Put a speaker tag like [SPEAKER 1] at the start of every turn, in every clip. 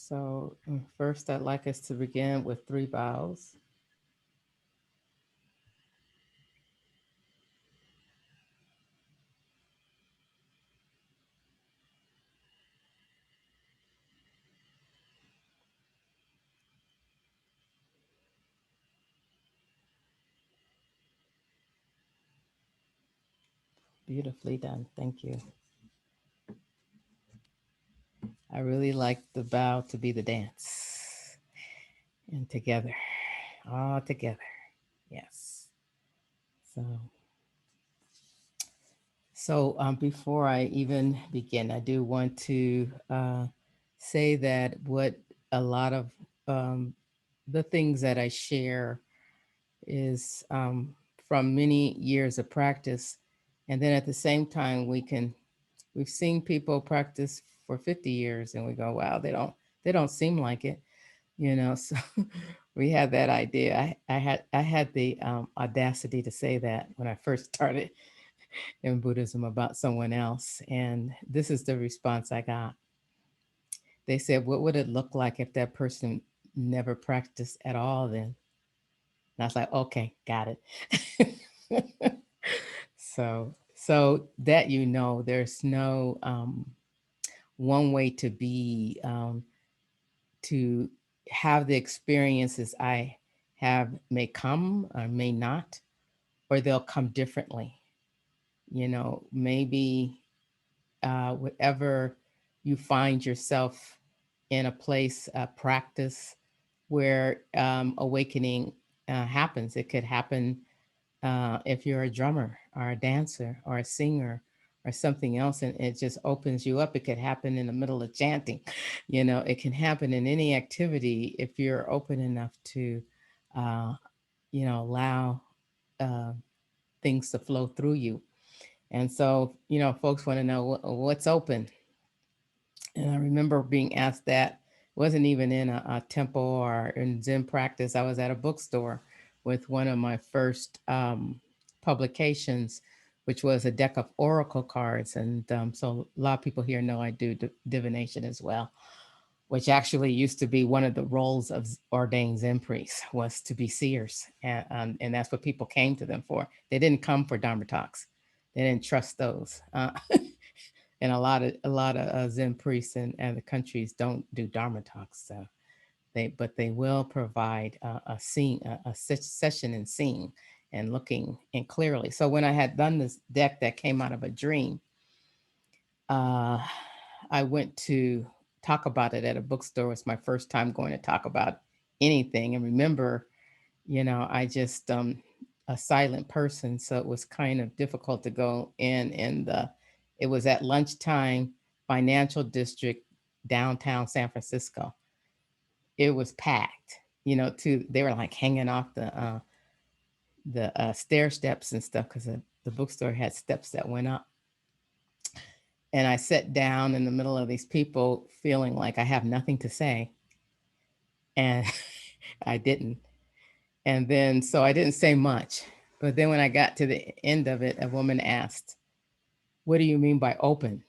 [SPEAKER 1] So first, I'd like us to begin with three vows. Beautifully done. Thank you. I really like the vow to be the dance. And together, all together. Yes. So before I even begin, I do want to say that what a lot of um, the things that I share is from many years of practice. And then at the same time, we've seen people practice for 50 years and we go, wow, they don't seem like it, you know. So we had that idea. I had the audacity to say that when I first started in Buddhism about someone else. And this is the response I got. They said, what would it look like if that person never practiced at all then? And I was like, okay, got it. So that there's no one way to be to have the experiences I have may come or may not, or they'll come differently. Maybe whatever you find yourself in a place, practice where awakening happens. It could happen if you're a drummer or a dancer or a singer or something else, and it just opens you up. It could happen in the middle of chanting. It can happen in any activity if you're open enough to, uh, allow uh, things to flow through you. And so, folks want to know what's open. And I remember being asked that. It wasn't even in a temple or in Zen practice. I was at a bookstore with one of my first publications, which was a deck of oracle cards. And so a lot of people here know I do divination as well, which actually used to be one of the roles of ordained Zen priests, was to be seers. And that's what people came to them for. They didn't come for Dharma talks. They didn't trust those. And a lot of Zen priests and the countries don't do Dharma talks. So but they will provide a session in seeing and looking and clearly. So when I had done this deck that came out of a dream, uh, I went to talk about it at a bookstore. It was my first time going to talk about anything. And remember, I just a silent person, so it was kind of difficult to go in. And it was at lunchtime, financial district, downtown San Francisco. It was packed. They were like hanging off the stair steps and stuff because the bookstore had steps that went up. And I sat down in the middle of these people, feeling like I have nothing to say, and I didn't. And then, so I didn't say much. But then when I got to the end of it, a woman asked, "What do you mean by open?"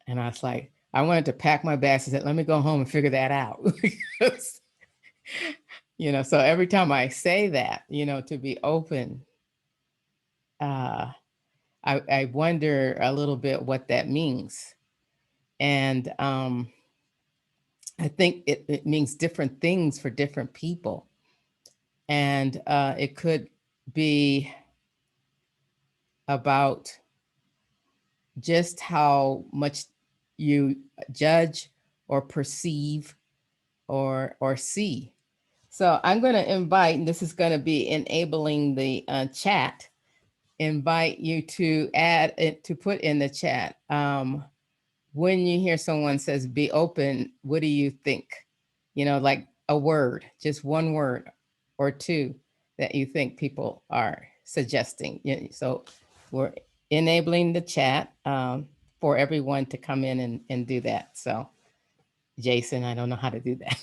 [SPEAKER 1] And I was like, I wanted to pack my bags and said, let me go home and figure that out. Because, so every time I say that, to be open, uh, I wonder a little bit what that means. And I think it means different things for different people. And it could be about just how much you judge or perceive or see. So I'm going to invite, and this is going to be enabling the chat, invite you to add it, to put in the chat. When you hear someone says be open, what do you think? Like a word, just one word or two that you think people are suggesting. So we're enabling the chat for everyone to come in and do that. So Jason, I don't know how to do that.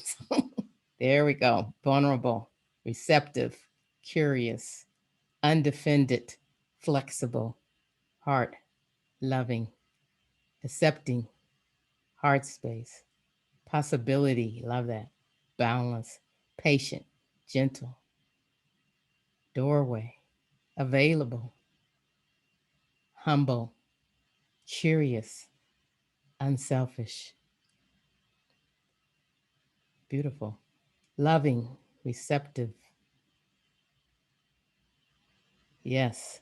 [SPEAKER 1] There we go. Vulnerable, receptive, curious, undefended, flexible, heart, loving, accepting, heart space, possibility, love that, boundless, patient, gentle, doorway, available, humble, curious, unselfish, beautiful, loving, receptive, yes.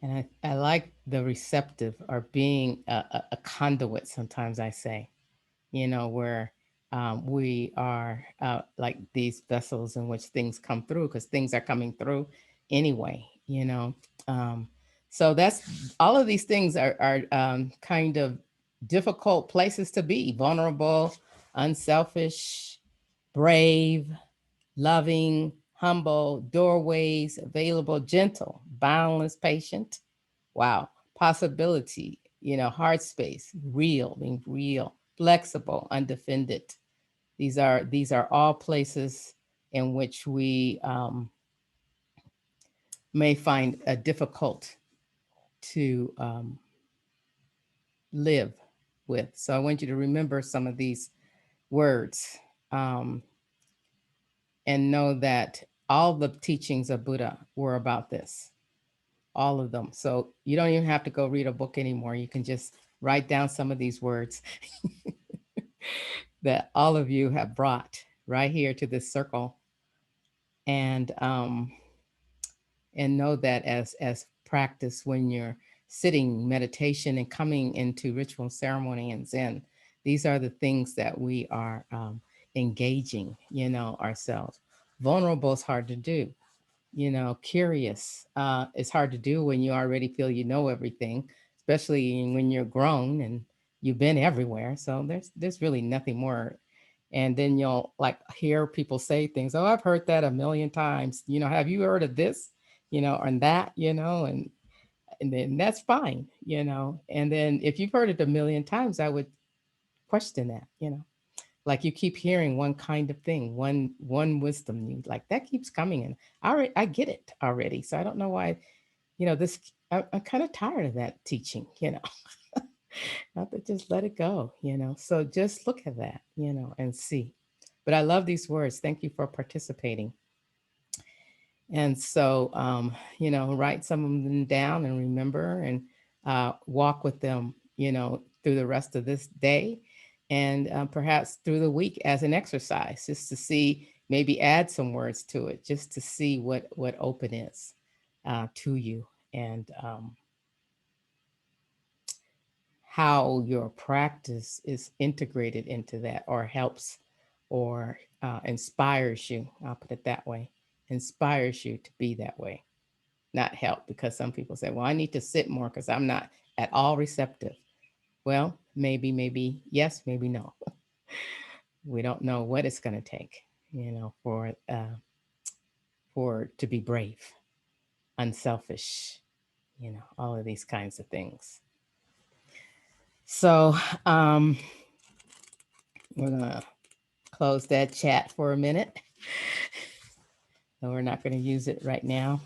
[SPEAKER 1] And I like the receptive or being a conduit, sometimes I say, where we are like these vessels in which things come through because things are coming through anyway. Um, so that's all of these things are kind of difficult places to be vulnerable, unselfish, brave, loving, humble, doorways, available, gentle, boundless, patient. Wow. Possibility, heart space, real, being real, flexible, undefended. These are all places in which we may find difficult to live with. So I want you to remember some of these words um, and know that all the teachings of Buddha were about this, all of them. So you don't even have to go read a book anymore. You can just write down some of these words that all of you have brought right here to this circle, and know that as practice when you're sitting meditation and coming into ritual ceremony and Zen, these are the things that we are engaging, ourselves. Vulnerable is hard to do. Curious is hard to do when you already feel you know everything, especially when you're grown and you've been everywhere. So there's really nothing more. And then you'll like hear people say things. Oh, I've heard that a million times. Have you heard of this? And that. And then that's fine. And then if you've heard it a million times, I would question that. Like you keep hearing one kind of thing, one wisdom, you like that keeps coming in. I get it already, so I don't know why. This I'm kind of tired of that teaching. Not to just let it go. So just look at that, and see. But I love these words. Thank you for participating. And so, write some of them down and remember and walk with them, through the rest of this day and perhaps through the week as an exercise, just to see, maybe add some words to it, just to see what open is to you and how your practice is integrated into that or helps or inspires you. I'll put it that way, inspires you to be that way, not help, because some people say, well, I need to sit more because I'm not at all receptive. Well, maybe yes, maybe no. We don't know what it's going to take, for to be brave, unselfish, all of these kinds of things. So we're gonna close that chat for a minute. No, we're not going to use it right now.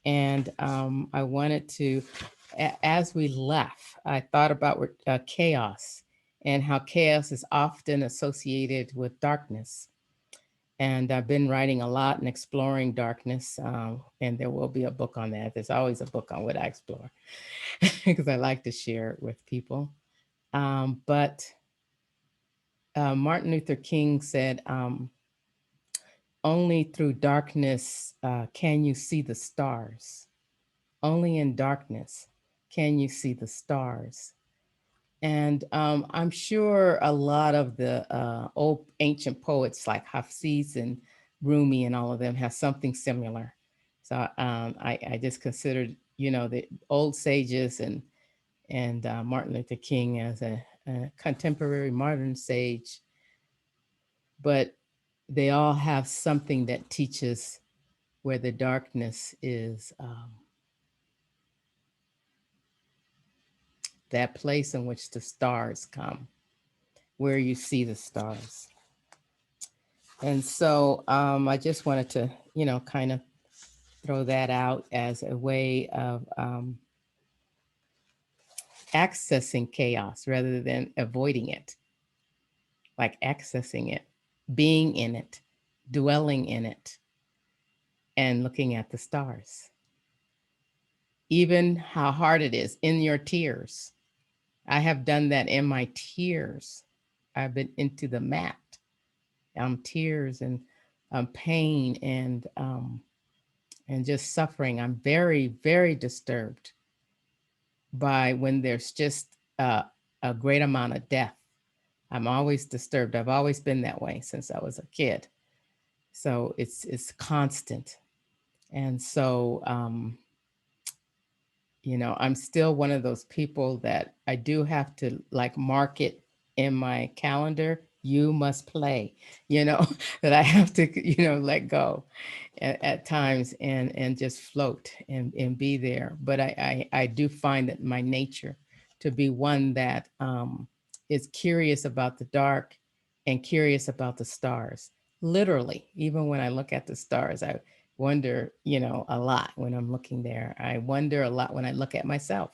[SPEAKER 1] And I wanted to, as we left, I thought about chaos and how chaos is often associated with darkness. And I've been writing a lot and exploring darkness. And there will be a book on that. There's always a book on what I explore because I like to share it with people. But Martin Luther King said, only through darkness can you see the stars. Only in darkness can you see the stars. And I'm sure a lot of the old ancient poets like Hafiz and Rumi and all of them have something similar. So I just considered, the old sages and Martin Luther King as a contemporary modern sage, but they all have something that teaches where the darkness is that place in which the stars come, where you see the stars. And so I just wanted to, kind of throw that out as a way of accessing chaos rather than avoiding it. like accessing it, being in it, dwelling in it, and looking at the stars. Even how hard it is in your tears. I have done that in my tears. I've been into the mat, tears and pain and just suffering. I'm very, very disturbed by when there's just a great amount of death. I'm always disturbed. I've always been that way since I was a kid. So it's constant. And so I'm still one of those people that I do have to like mark it in my calendar. You must play, that I have to, let go at times and just float and be there. But I do find that my nature to be one that is curious about the dark and curious about the stars. Literally, even when I look at the stars, I wonder, a lot when I'm looking there. I wonder a lot when I look at myself,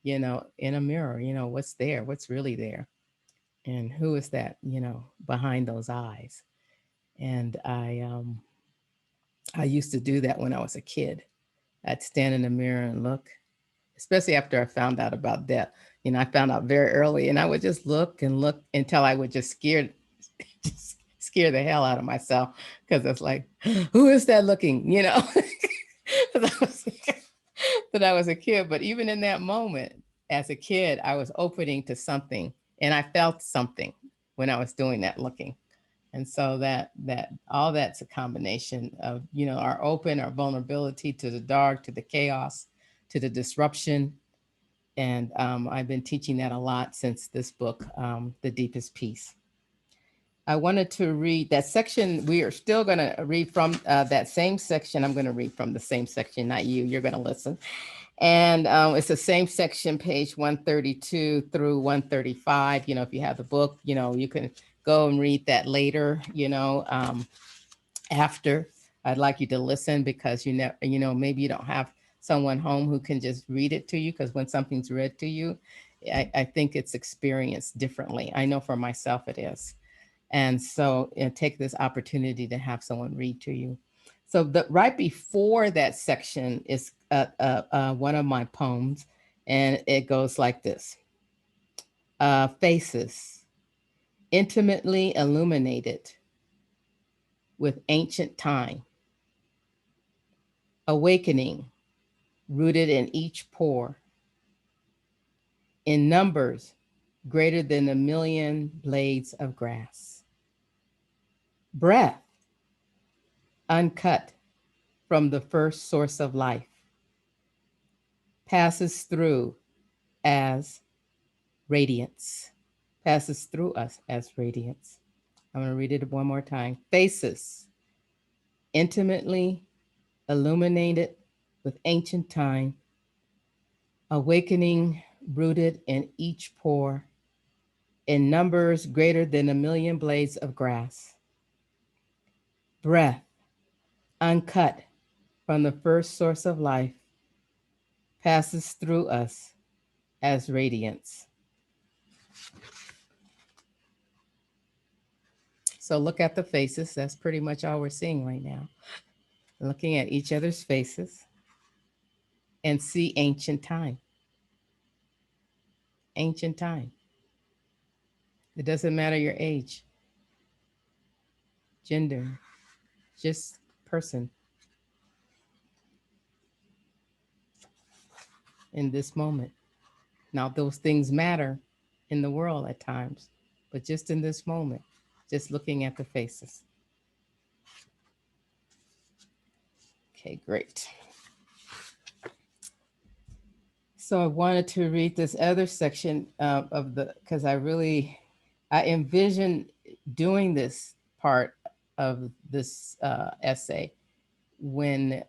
[SPEAKER 1] in a mirror, what's there, what's really there, and who is that, behind those eyes. And I used to do that when I was a kid. I'd stand in the mirror and look, especially after I found out about death. I found out very early, and I would just look and look until I would just just scare the hell out of myself because it's like, who is that looking? That I was a kid. But even in that moment, as a kid, I was opening to something, and I felt something when I was doing that looking. And so that all that's a combination of our vulnerability to the dark, to the chaos, to the disruption. And I've been teaching that a lot since this book, The Deepest Peace. I wanted to read that section. We are still going to read from that same section. I'm going to read from the same section, not you. You're going to listen. And it's the same section, page 132 through 135. If you have the book, you can go and read that later, after. I'd like you to listen because maybe you don't have someone home who can just read it to you, because when something's read to you, I think it's experienced differently. I know for myself it is. And so take this opportunity to have someone read to you. So right before that section is one of my poems, and it goes like this. Faces, intimately illuminated with ancient time, awakening, rooted in each pore, in numbers greater than 1,000,000 blades of grass. Breath, uncut from the first source of life, passes through as radiance, passes through us as radiance. I'm going to read it one more time. Faces, intimately illuminated with ancient time, awakening rooted in each pore, in numbers greater than 1,000,000 blades of grass. Breath, uncut from the first source of life, passes through us as radiance. So look at the faces. That's pretty much all we're seeing right now. Looking at each other's faces and see ancient time. Ancient time. It doesn't matter your age, gender, just person in this moment. Now, those things matter in the world at times, but just in this moment, just looking at the faces. Okay, great. So I wanted to read this other section because I envision doing this part of this essay when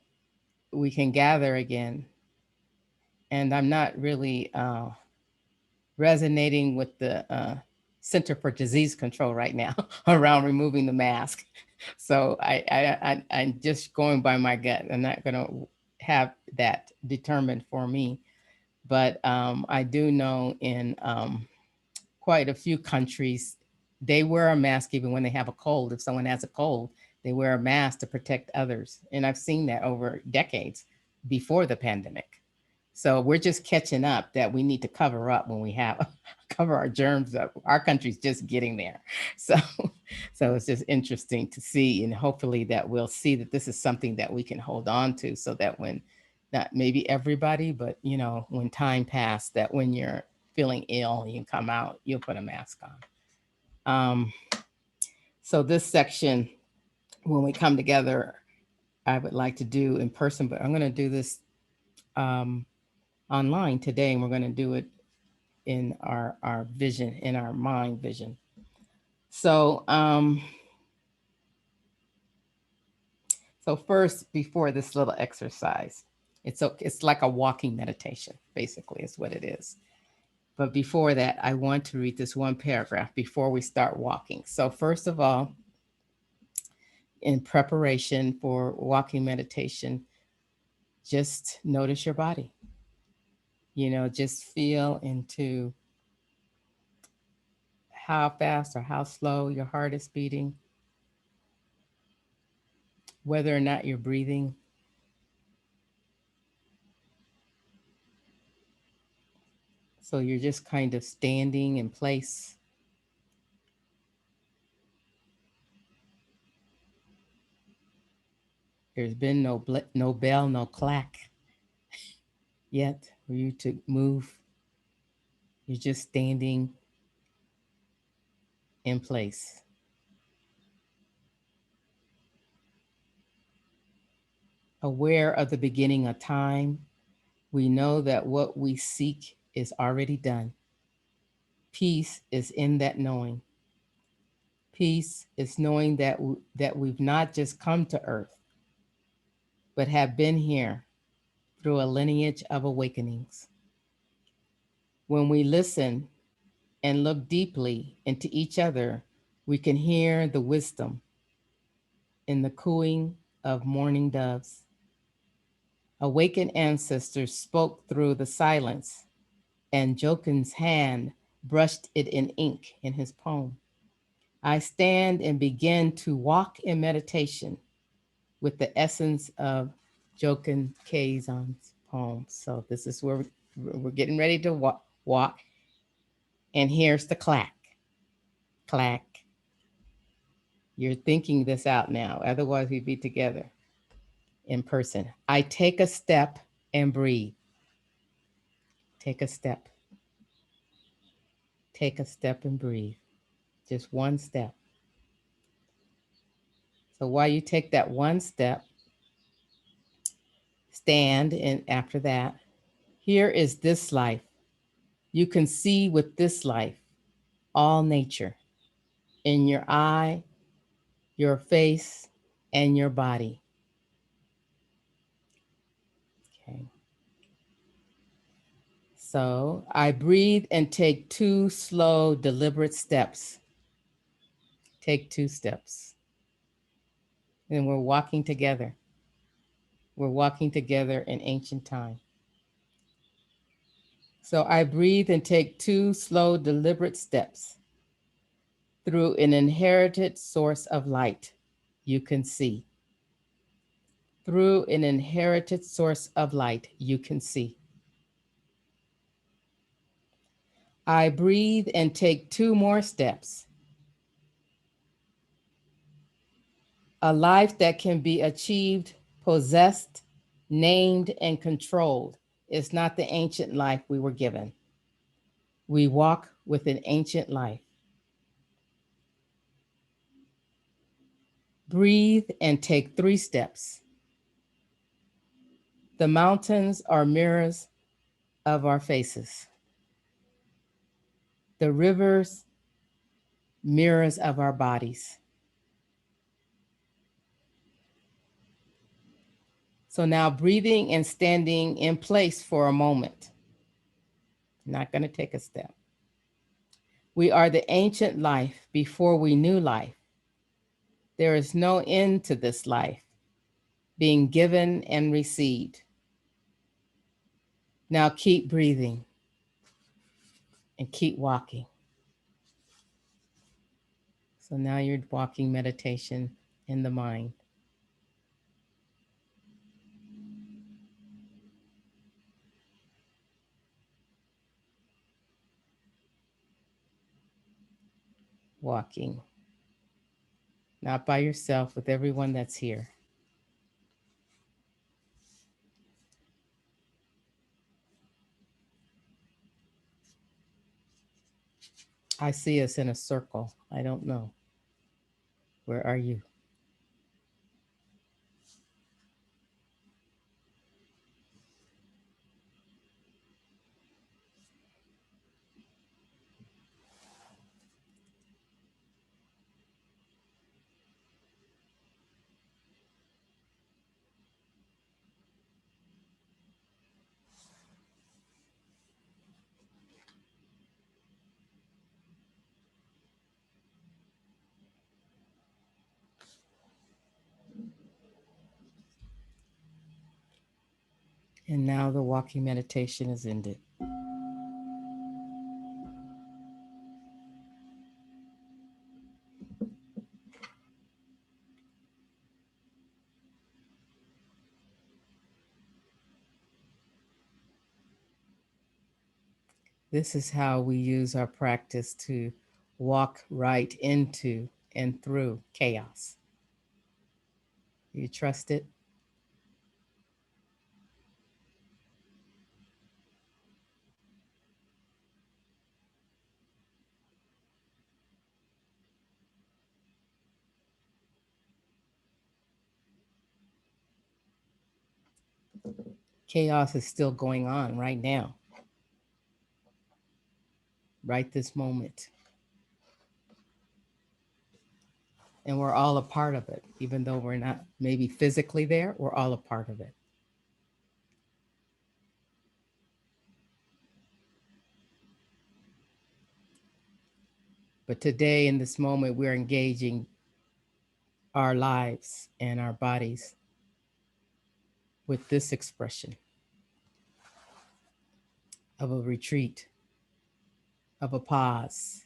[SPEAKER 1] we can gather again. And I'm not really resonating with the Center for Disease Control right now around removing the mask. So I'm just going by my gut. I'm not going to have that determined for me. But I do know in quite a few countries, They wear a mask even when they have a cold. If someone has a cold, they wear a mask to protect others. And I've seen that over decades before the pandemic. So we're just catching up that we need to cover up when we have cover our germs up. Our country's just getting there. So so it's just interesting to see, and hopefully that we'll see that this is something that we can hold on to, so that when, not maybe everybody, but when time passed, that when you're feeling ill, you come out, you'll put a mask on. So this section, when we come together, I would like to do in person, but I'm going to do this online today, and we're going to do it in our vision, in our mind vision. So so first, before this little exercise, it's like a walking meditation, basically, is what it is. But before that, I want to read this one paragraph before we start walking. So first of all, in preparation for walking meditation, just notice your body. Just feel into how fast or how slow your heart is beating, whether or not you're breathing. So you're just kind of standing in place. There's been no bell, no clack yet for you to move. You're just standing in place. Aware of the beginning of time, we know that what we seek is already done. Peace is in that knowing. Peace is knowing that we've not just come to earth, but have been here through a lineage of awakenings. When we listen and look deeply into each other, we can hear the wisdom in the cooing of morning doves. Awakened ancestors spoke through the silence, and Jokin's hand brushed it in ink in his poem. I stand and begin to walk in meditation with the essence of Jokin Keizan's poem. So this is where we're getting ready to walk. And here's the clack, clack. You're thinking this out now. Otherwise, we'd be together in person. I take a step and breathe. Take a step. Take a step and breathe. Just one step. So while you take that one step, stand, and after that, here is this life. You can see with this life all nature in your eye, your face, and your body. Okay. So I breathe and take 2 slow, deliberate steps. Take 2 steps. And we're walking together. We're walking together in ancient time. So I breathe and take 2 slow, deliberate steps through an inherited source of light you can see. Through an inherited source of light you can see. I breathe and take 2 more steps. A life that can be achieved, possessed, named, and controlled is not the ancient life we were given. We walk with an ancient life. Breathe and take 3 steps. The mountains are mirrors of our faces. The rivers, mirrors of our bodies. So now breathing and standing in place for a moment. Not going to take a step. We are the ancient life before we knew life. There is no end to this life, being given and received. Now keep breathing and keep walking. So now you're walking meditation in the mind. Walking, not by yourself, with everyone that's here. I see us in a circle. I don't know. Where are you? And now the walking meditation is ended. This is how we use our practice to walk right into and through chaos. You trust it? Chaos is still going on right now, right this moment. And we're all a part of it, even though we're not maybe physically there, we're all a part of it. But today, in this moment, we're engaging our lives and our bodies with this expression of a retreat, of a pause,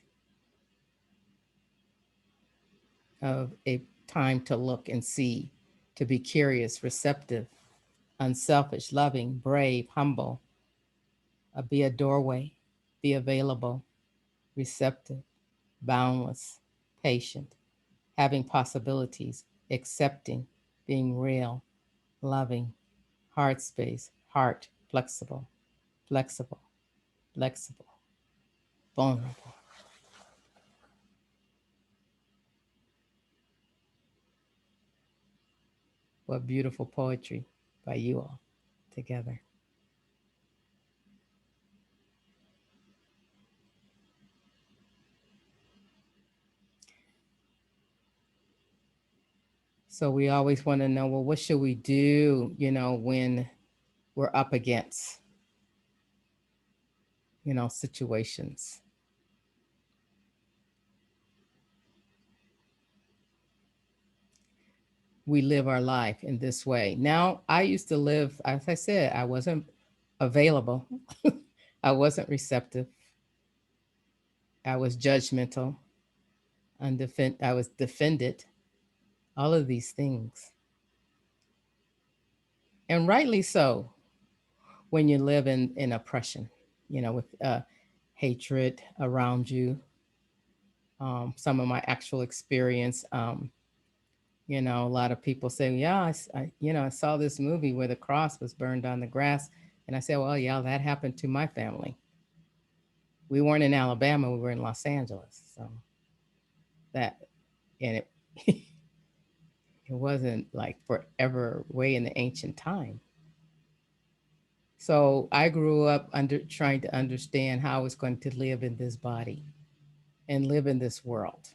[SPEAKER 1] of a time to look and see, to be curious, receptive, unselfish, loving, brave, humble, be a doorway, be available, receptive, boundless, patient, having possibilities, accepting, being real, loving, heart space, heart, flexible, flexible, flexible, vulnerable. What beautiful poetry by you all together. So we always want to know, well, what should we do, when we're up against, situations? We live our life in this way. Now, I used to live, as I said, I wasn't available. I wasn't receptive. I was judgmental, I was defended, all of these things. And rightly so, when you live in oppression, with hatred around you. Some of my actual experience, a lot of people say, yeah, I saw this movie where the cross was burned on the grass. And I said, well, yeah, that happened to my family. We weren't in Alabama, we were in Los Angeles. So that, and it, it wasn't like forever way in the ancient time. So I grew up trying to understand how I was going to live in this body and live in this world.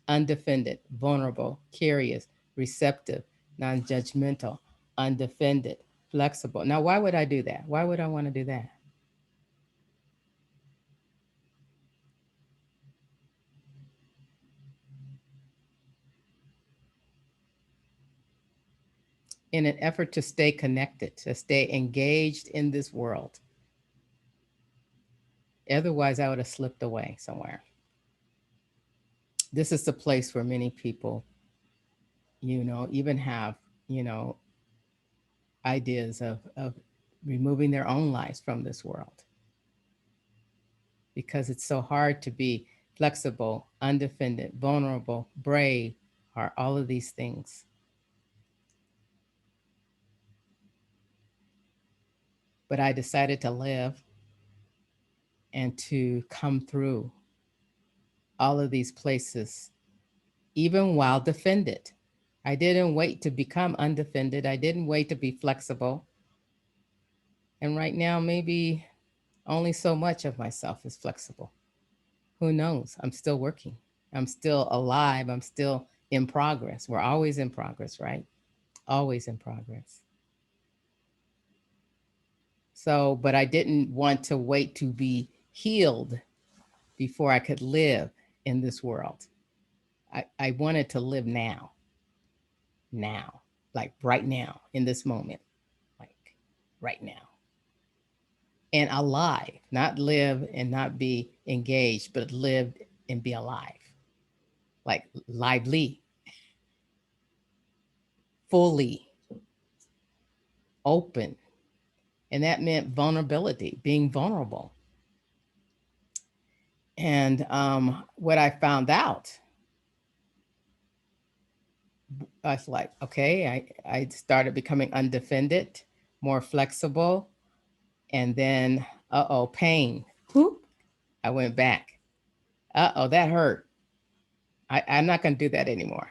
[SPEAKER 1] Undefended, vulnerable, curious, receptive, non judgmental, undefended, flexible. Now, why would I do that? Why would I want to do that? In an effort to stay connected, to stay engaged in this world. Otherwise, I would have slipped away somewhere. This is the place where many people, even have, you know, ideas of removing their own lives from this world, because it's so hard to be flexible, undefended, vulnerable, brave, or all of these things. But I decided to live and to come through all of these places, even while defended. I didn't wait to become undefended. I didn't wait to be flexible. And right now, maybe only so much of myself is flexible. Who knows? I'm still working. I'm still alive. I'm still in progress. We're always in progress, right? Always in progress. So, but I didn't want to wait to be healed before I could live in this world. I wanted to live now, like right now, in this moment, like right now. And alive, not live and not be engaged, but live and be alive, like lively, fully open. And that meant vulnerability, being vulnerable. And what I found out, I was like, okay, I started becoming undefended, more flexible. And then, pain. Whoop, I went back. That hurt. I'm not going to do that anymore.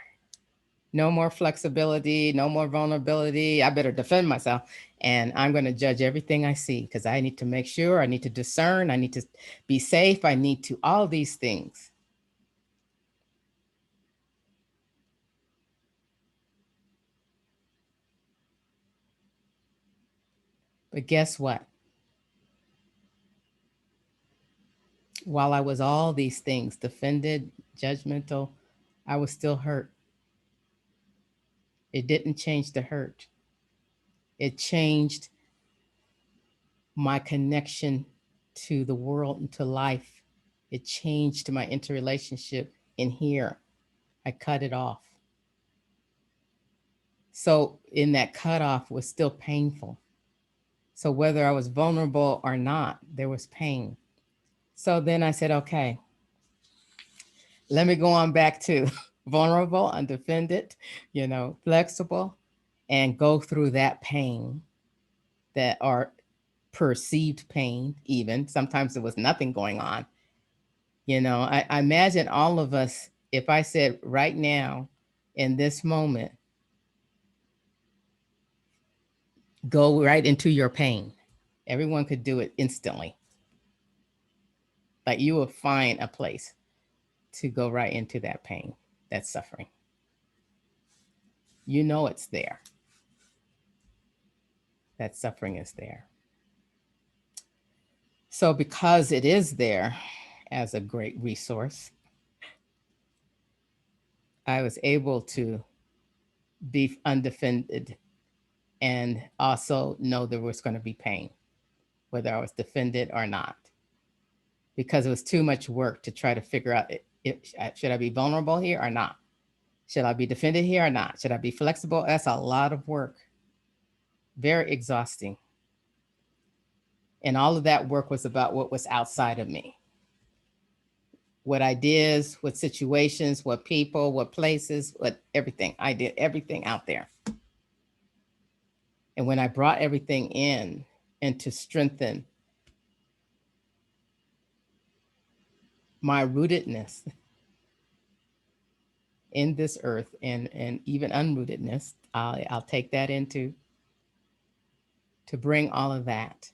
[SPEAKER 1] No more flexibility, no more vulnerability. I better defend myself. And I'm going to judge everything I see because I need to make sure, I need to discern, I need to be safe, I need to, all these things. But guess what? While I was all these things, defended, judgmental, I was still hurt. It didn't change the hurt. It changed my connection to the world and to life. It changed my interrelationship in here. I cut it off. So in that cutoff was still painful. So whether I was vulnerable or not, there was pain. So then I said, okay, let me go on back to vulnerable, undefended, flexible, and go through that pain that are perceived pain, even. Sometimes there was nothing going on. I imagine all of us, if I said right now, in this moment, go right into your pain, everyone could do it instantly. Like you will find a place to go right into that pain, that suffering. You know it's there. That suffering is there. So because it is there as a great resource, I was able to be undefended and also know there was going to be pain, whether I was defended or not, because it was too much work to try to figure out should I be vulnerable here or not? Should I be defended here or not? Should I be flexible? That's a lot of work. Very exhausting. And all of that work was about what was outside of me. What ideas, what situations, what people, what places, what everything. I did everything out there. And when I brought everything in and to strengthen my rootedness in this earth and even unrootedness, I'll take that into to bring all of that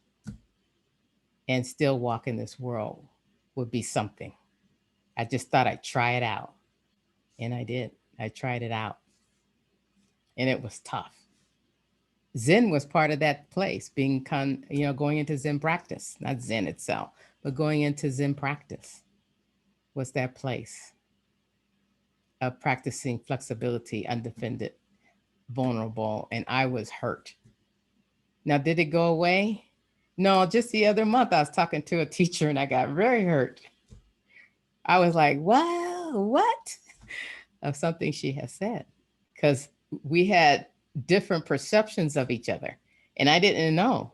[SPEAKER 1] and still walk in this world would be something. I just thought I'd try it out. And I did. I tried it out. And it was tough. Zen was part of that place, going into Zen practice, not Zen itself, but going into Zen practice was that place of practicing flexibility, undefended, vulnerable, and I was hurt. Now, did it go away? No, just the other month I was talking to a teacher and I got very hurt. I was like, well, oh, what? Of something she has said. Because we had different perceptions of each other. And I didn't know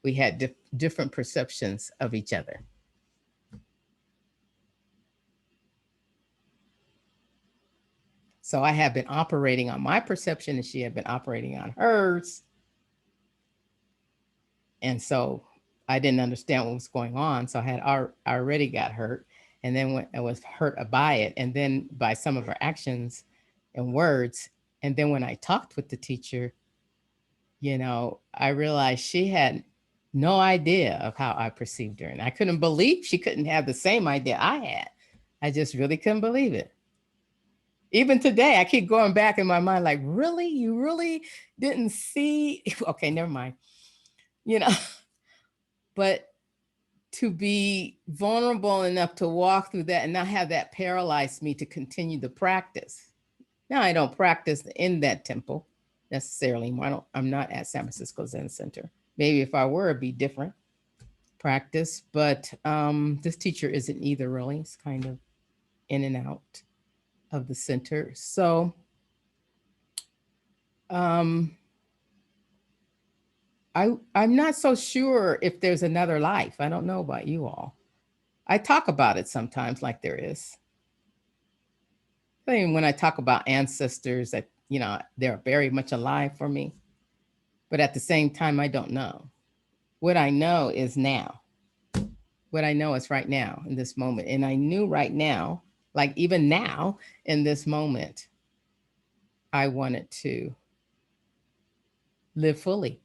[SPEAKER 1] we had different perceptions of each other. So I have been operating on my perception and she had been operating on hers. And so I didn't understand what was going on. So I had already got hurt. And then when I was hurt by it, and then by some of her actions and words. And then when I talked with the teacher, you know, I realized she had no idea of how I perceived her. And I couldn't believe she couldn't have the same idea I had. I just really couldn't believe it. Even today, I keep going back in my mind, like, really? You really didn't see? Okay, never mind. You know, but to be vulnerable enough to walk through that and not have that paralyze me to continue the practice. Now, I don't practice in that temple necessarily. I'm not at San Francisco Zen Center. Maybe if I were, it'd be different practice. But this teacher isn't either, really. It's kind of in and out of the center. So I'm not so sure if there's another life. I don't know about you all. I talk about it sometimes like there is. I mean, when I talk about ancestors, that, you know, they're very much alive for me. But at the same time, I don't know. What I know is now. What I know is right now in this moment. And I knew right now, like even now in this moment, I wanted to live fully.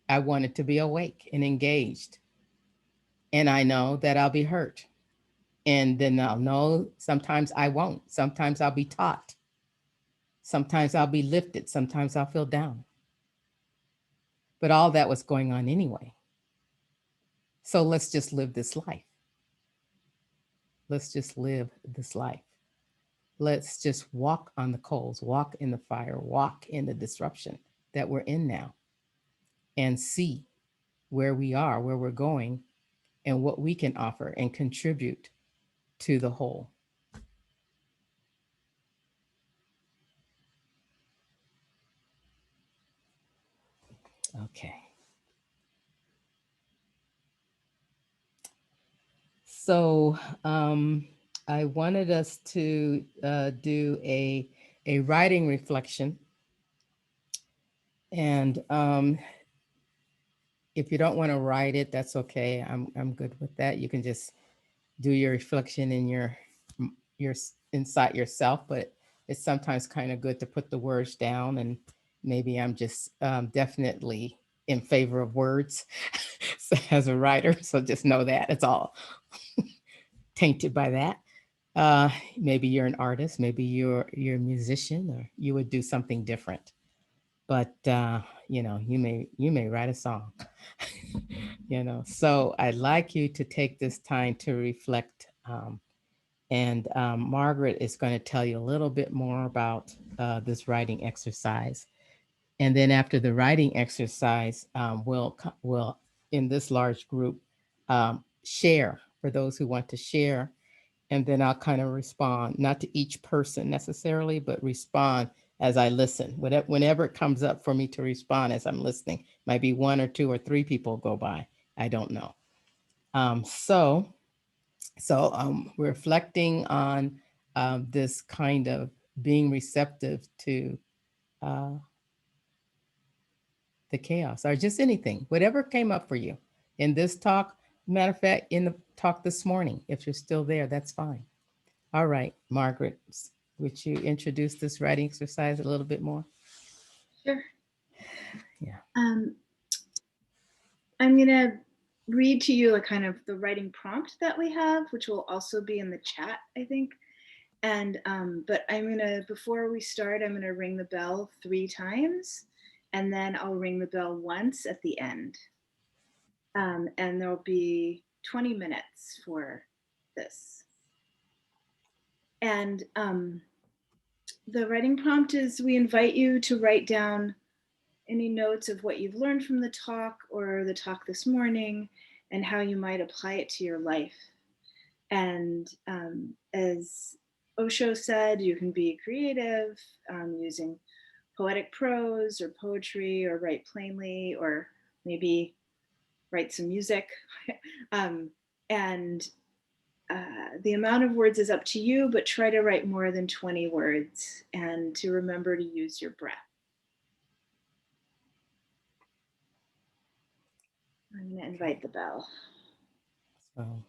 [SPEAKER 1] I wanted to be awake and engaged. And I know that I'll be hurt. And then I'll know sometimes I won't. Sometimes I'll be taught. Sometimes I'll be lifted. Sometimes I'll feel down. But all that was going on anyway. So let's just live this life. Let's just live this life. Let's just walk on the coals, walk in the fire, walk in the disruption that we're in now, and see where we are, where we're going, and what we can offer and contribute to the whole. Okay. So I wanted us to do a writing reflection. And if you don't want to write it, that's okay. I'm good with that. You can just do your reflection in your inside yourself, but it's sometimes kind of good to put the words down. And maybe I'm just definitely in favor of words as a writer. So just know that it's all tainted by that. Maybe you're an artist, maybe you're a musician, or you would do something different. But you know, you may write a song. You know, so I'd like you to take this time to reflect. And Margaret is going to tell you a little bit more about this writing exercise. And then after the writing exercise, we'll in this large group share for those who want to share. And then I'll kind of respond, not to each person necessarily, but respond as I listen. Whenever it comes up for me to respond as I'm listening, might be one or two or three people go by. I don't know. So reflecting on this kind of being receptive to uh, the chaos, or just anything, whatever came up for you in this talk. Matter of fact, in the talk this morning, if you're still there, that's fine. All right, Margaret, would you introduce this writing exercise a little bit more?
[SPEAKER 2] Sure.
[SPEAKER 1] Yeah.
[SPEAKER 2] I'm going to read to you a kind of the writing prompt that we have, which will also be in the chat, I think. And but I'm going to, before we start, I'm going to ring the bell 3 times, and then I'll ring the bell once at the end. And there'll be 20 minutes for this. And the writing prompt is, we invite you to write down any notes of what you've learned from the talk or the talk this morning and how you might apply it to your life. And as Osho said, you can be creative using poetic prose or poetry, or write plainly, or maybe write some music. And the amount of words is up to you, but try to write more than 20 words and to remember to use your breath. I'm going to invite the bell.
[SPEAKER 1] So.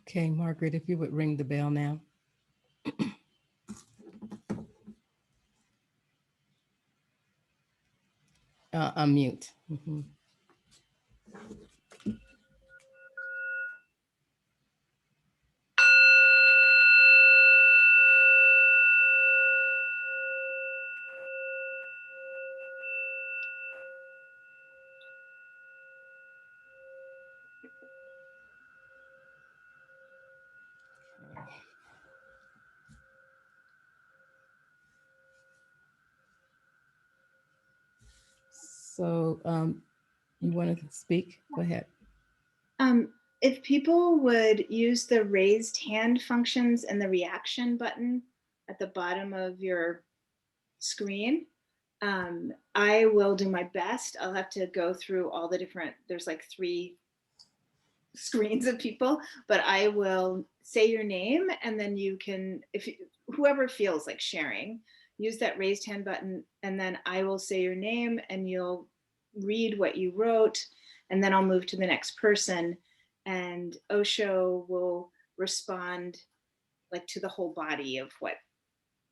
[SPEAKER 1] Okay, Margaret, if you would ring the bell now. Unmute. Mm-hmm. So you want to speak? Go ahead.
[SPEAKER 2] If people would use the raised hand functions and the reaction button at the bottom of your screen, I will do my best. I'll have to go through all the different, there's like 3 screens of people, but I will say your name, and then you can, if you, whoever feels like sharing, use that raised hand button, and then I will say your name and you'll read what you wrote, and then I'll move to the next person, and Osho will respond like to the whole body of what.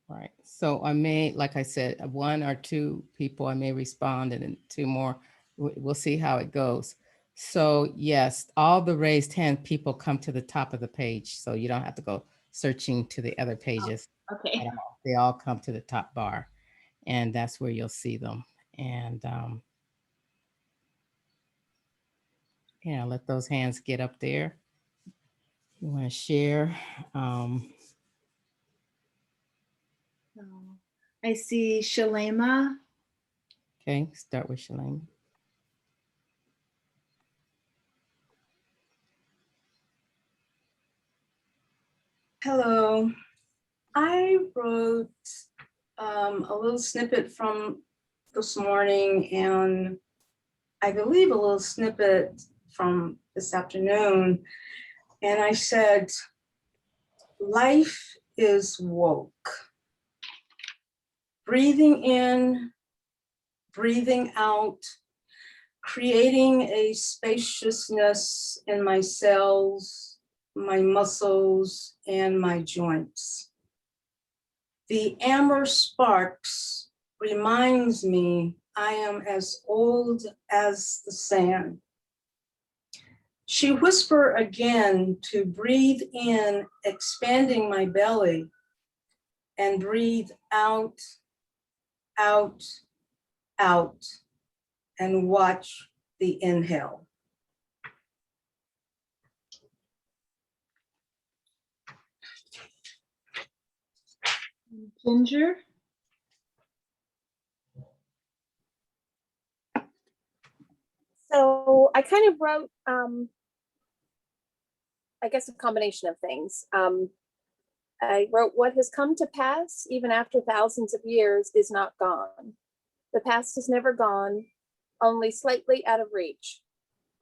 [SPEAKER 1] Right. So I may, like I said, 1 or 2 people, I may respond, and then 2 more. We'll see how it goes. So yes, all the raised hand people come to the top of the page. So you don't have to go searching to the other pages.
[SPEAKER 2] Oh, okay.
[SPEAKER 1] They all come to the top bar, and that's where you'll see them. And yeah, let those hands get up there. You want to share.
[SPEAKER 2] I see Shalema.
[SPEAKER 1] Okay, start with Shalema.
[SPEAKER 3] Hello. I wrote a little snippet from this morning, and I believe a little snippet from this afternoon. And I said, life is woke. Breathing in, breathing out, creating a spaciousness in my cells, my muscles, and my joints. The amber sparks reminds me I am as old as the sand. She whispered again to breathe in, expanding my belly, and breathe out, out, out, and watch the inhale.
[SPEAKER 2] Ginger.
[SPEAKER 4] So I kind of wrote, I guess, a combination of things. I wrote, what has come to pass, even after thousands of years, is not gone. The past is never gone, only slightly out of reach.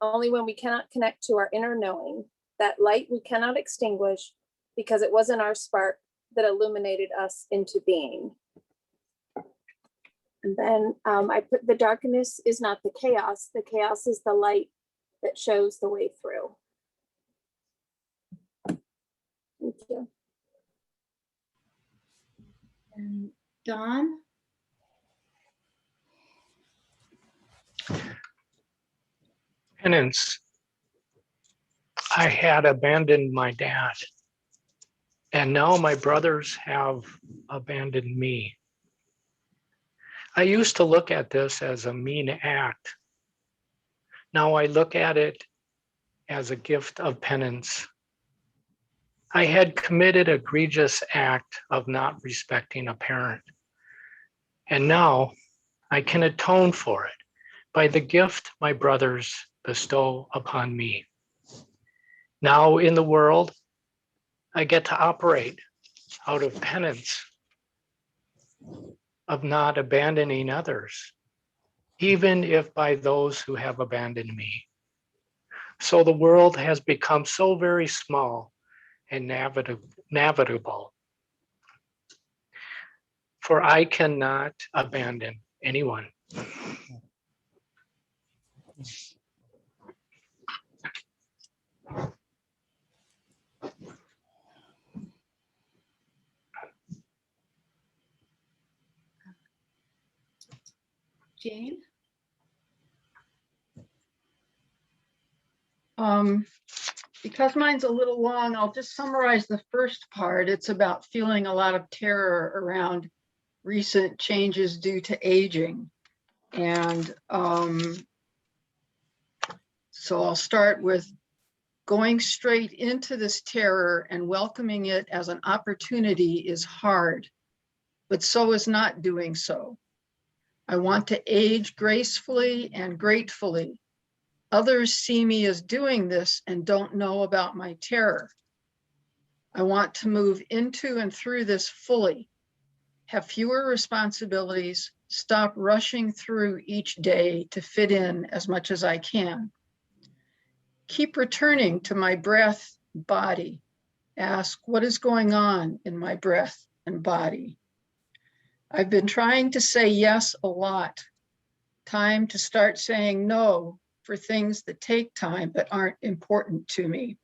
[SPEAKER 4] Only when we cannot connect to our inner knowing, that light we cannot extinguish because it wasn't our spark that illuminated us into being. And then I put the darkness is not the chaos is the light that shows the way through. Thank you.
[SPEAKER 2] And Dawn?
[SPEAKER 5] Penance. I had abandoned my dad, and now my brothers have abandoned me. I used to look at this as a mean act. Now I look at it as a gift of penance. I had committed an egregious act of not respecting a parent, and now I can atone for it by the gift my brothers bestow upon me. Now in the world, I get to operate out of penance of not abandoning others, even if by those who have abandoned me. So the world has become so very small and navigable, for I cannot abandon anyone.
[SPEAKER 2] Jane?
[SPEAKER 6] Because mine's a little long, I'll just summarize the first part. It's about feeling a lot of terror around recent changes due to aging. And so I'll start with going straight into this terror and welcoming it as an opportunity is hard, but so is not doing so. I want to age gracefully and gratefully. Others see me as doing this and don't know about my terror. I want to move into and through this fully, have fewer responsibilities, stop rushing through each day to fit in as much as I can. Keep returning to my breath, body. Ask what is going on in my breath and body. I've been trying to say yes a lot. Time to start saying no for things that take time but aren't important to me.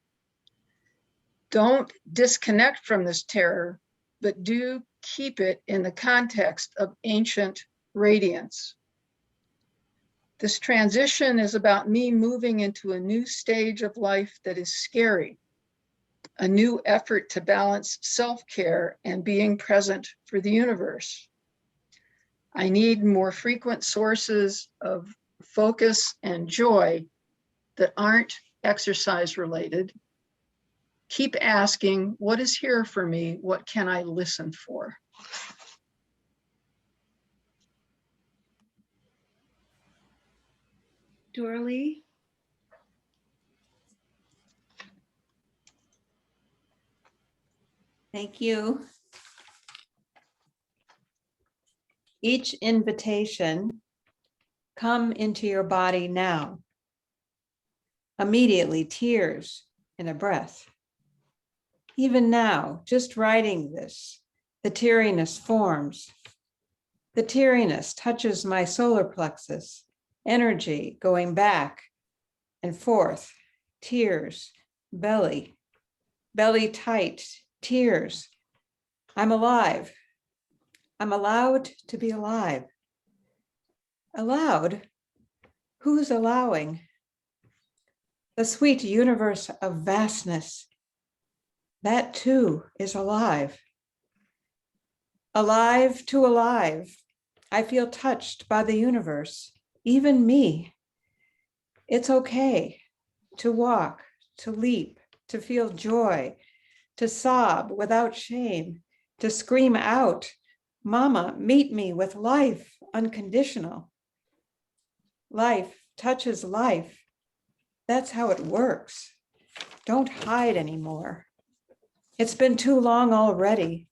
[SPEAKER 6] Don't disconnect from this terror, but do keep it in the context of ancient radiance. This transition is about me moving into a new stage of life that is scary, a new effort to balance self-care and being present for the universe. I need more frequent sources of focus and joy that aren't exercise related. Keep asking, what is here for me? What can I listen for?
[SPEAKER 2] Doralee?
[SPEAKER 7] Thank you. Each invitation, come into your body now. Immediately, tears in a breath. Even now, just writing this, the teariness forms. The teariness touches my solar plexus, energy going back and forth, tears, belly tight, tears. I'm alive. I'm allowed to be alive. Allowed? Who's allowing? The sweet universe of vastness. That too is alive. Alive to alive. I feel touched by the universe, even me. It's okay to walk, to leap, to feel joy, to sob without shame, to scream out, Mama, meet me with life, unconditional. Life touches life. That's how it works. Don't hide anymore. It's been too long already.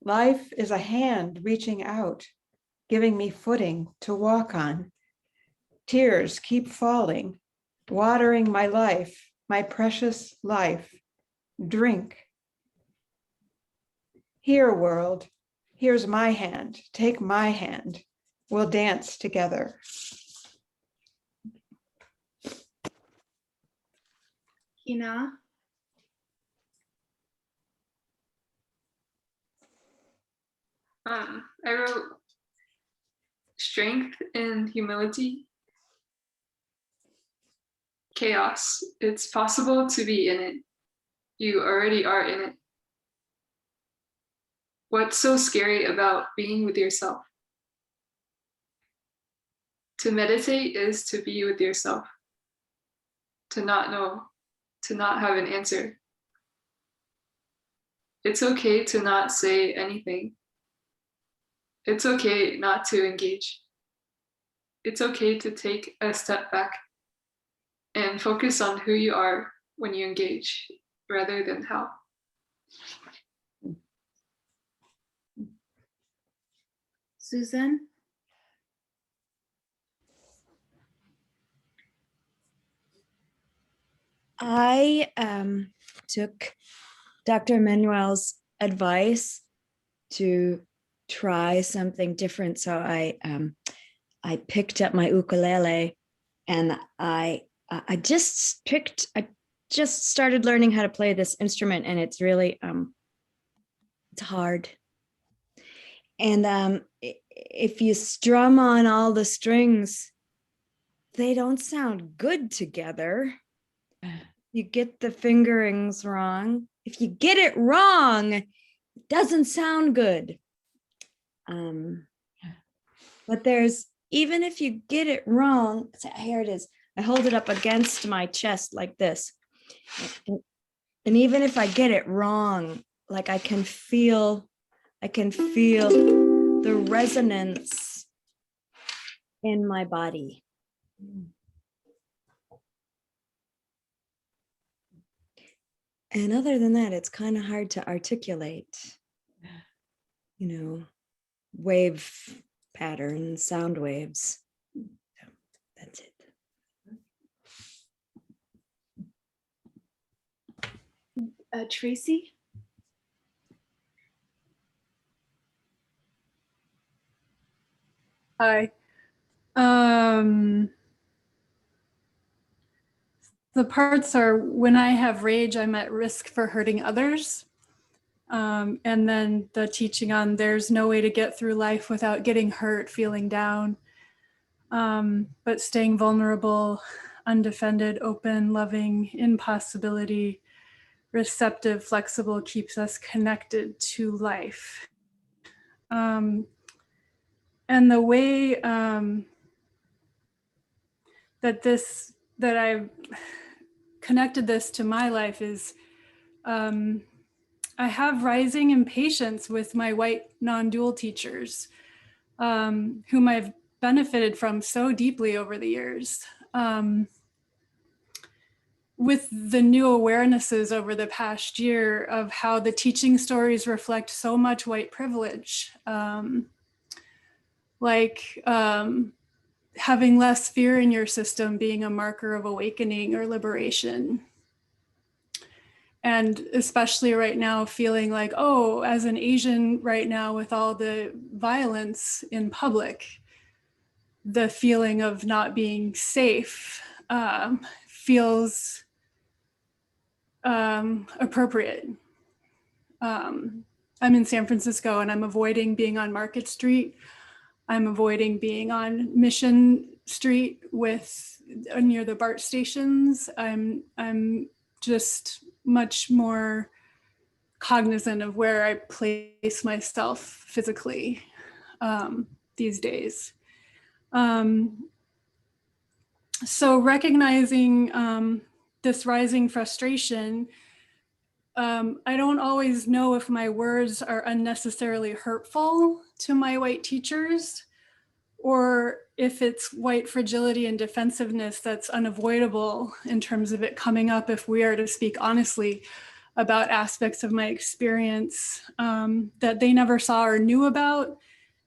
[SPEAKER 7] Life is a hand reaching out, giving me footing to walk on. Tears keep falling, watering my life, my precious life. Drink. Here, world, Here's my hand. Take my hand. We'll dance together.
[SPEAKER 2] Hina.
[SPEAKER 8] I wrote strength and humility. Chaos. It's possible to be in it. You already are in it. What's so scary about being with yourself? To meditate is to be with yourself. To not know, to not have an answer. It's okay to not say anything. It's okay not to engage. It's okay to take a step back and focus on who you are when you engage rather than how.
[SPEAKER 2] Susan.
[SPEAKER 9] I took Dr. Manuel's advice to try something different. So I picked up my ukulele and I just started learning how to play this instrument, and it's really it's hard. And if you strum on all the strings, they don't sound good together. You get the fingerings wrong. If you get it wrong, it doesn't sound good. But even if you get it wrong, here it is. I hold it up against my chest like this. And even if I get it wrong, like I can feel the resonance in my body. And other than that, it's kind of hard to articulate, wave patterns, sound waves. So that's it.
[SPEAKER 2] Tracy.
[SPEAKER 10] Hi. The parts are, when I have rage, I'm at risk for hurting others. And then the teaching on there's no way to get through life without getting hurt, feeling down, but staying vulnerable, undefended, open, loving, impossibility, receptive, flexible, keeps us connected to life. And the way that I've connected this to my life is I have rising impatience with my white non-dual teachers, whom I've benefited from so deeply over the years. With the new awarenesses over the past year of how the teaching stories reflect so much white privilege, having less fear in your system being a marker of awakening or liberation. And especially right now, feeling like, oh, as an Asian right now with all the violence in public, the feeling of not being safe feels appropriate. I'm in San Francisco and I'm avoiding being on Market Street. I'm avoiding being on Mission Street near the BART stations. I'm just much more cognizant of where I place myself physically these days. So recognizing this rising frustration, I don't always know if my words are unnecessarily hurtful to my white teachers, or if it's white fragility and defensiveness that's unavoidable in terms of it coming up if we are to speak honestly about aspects of my experience that they never saw or knew about,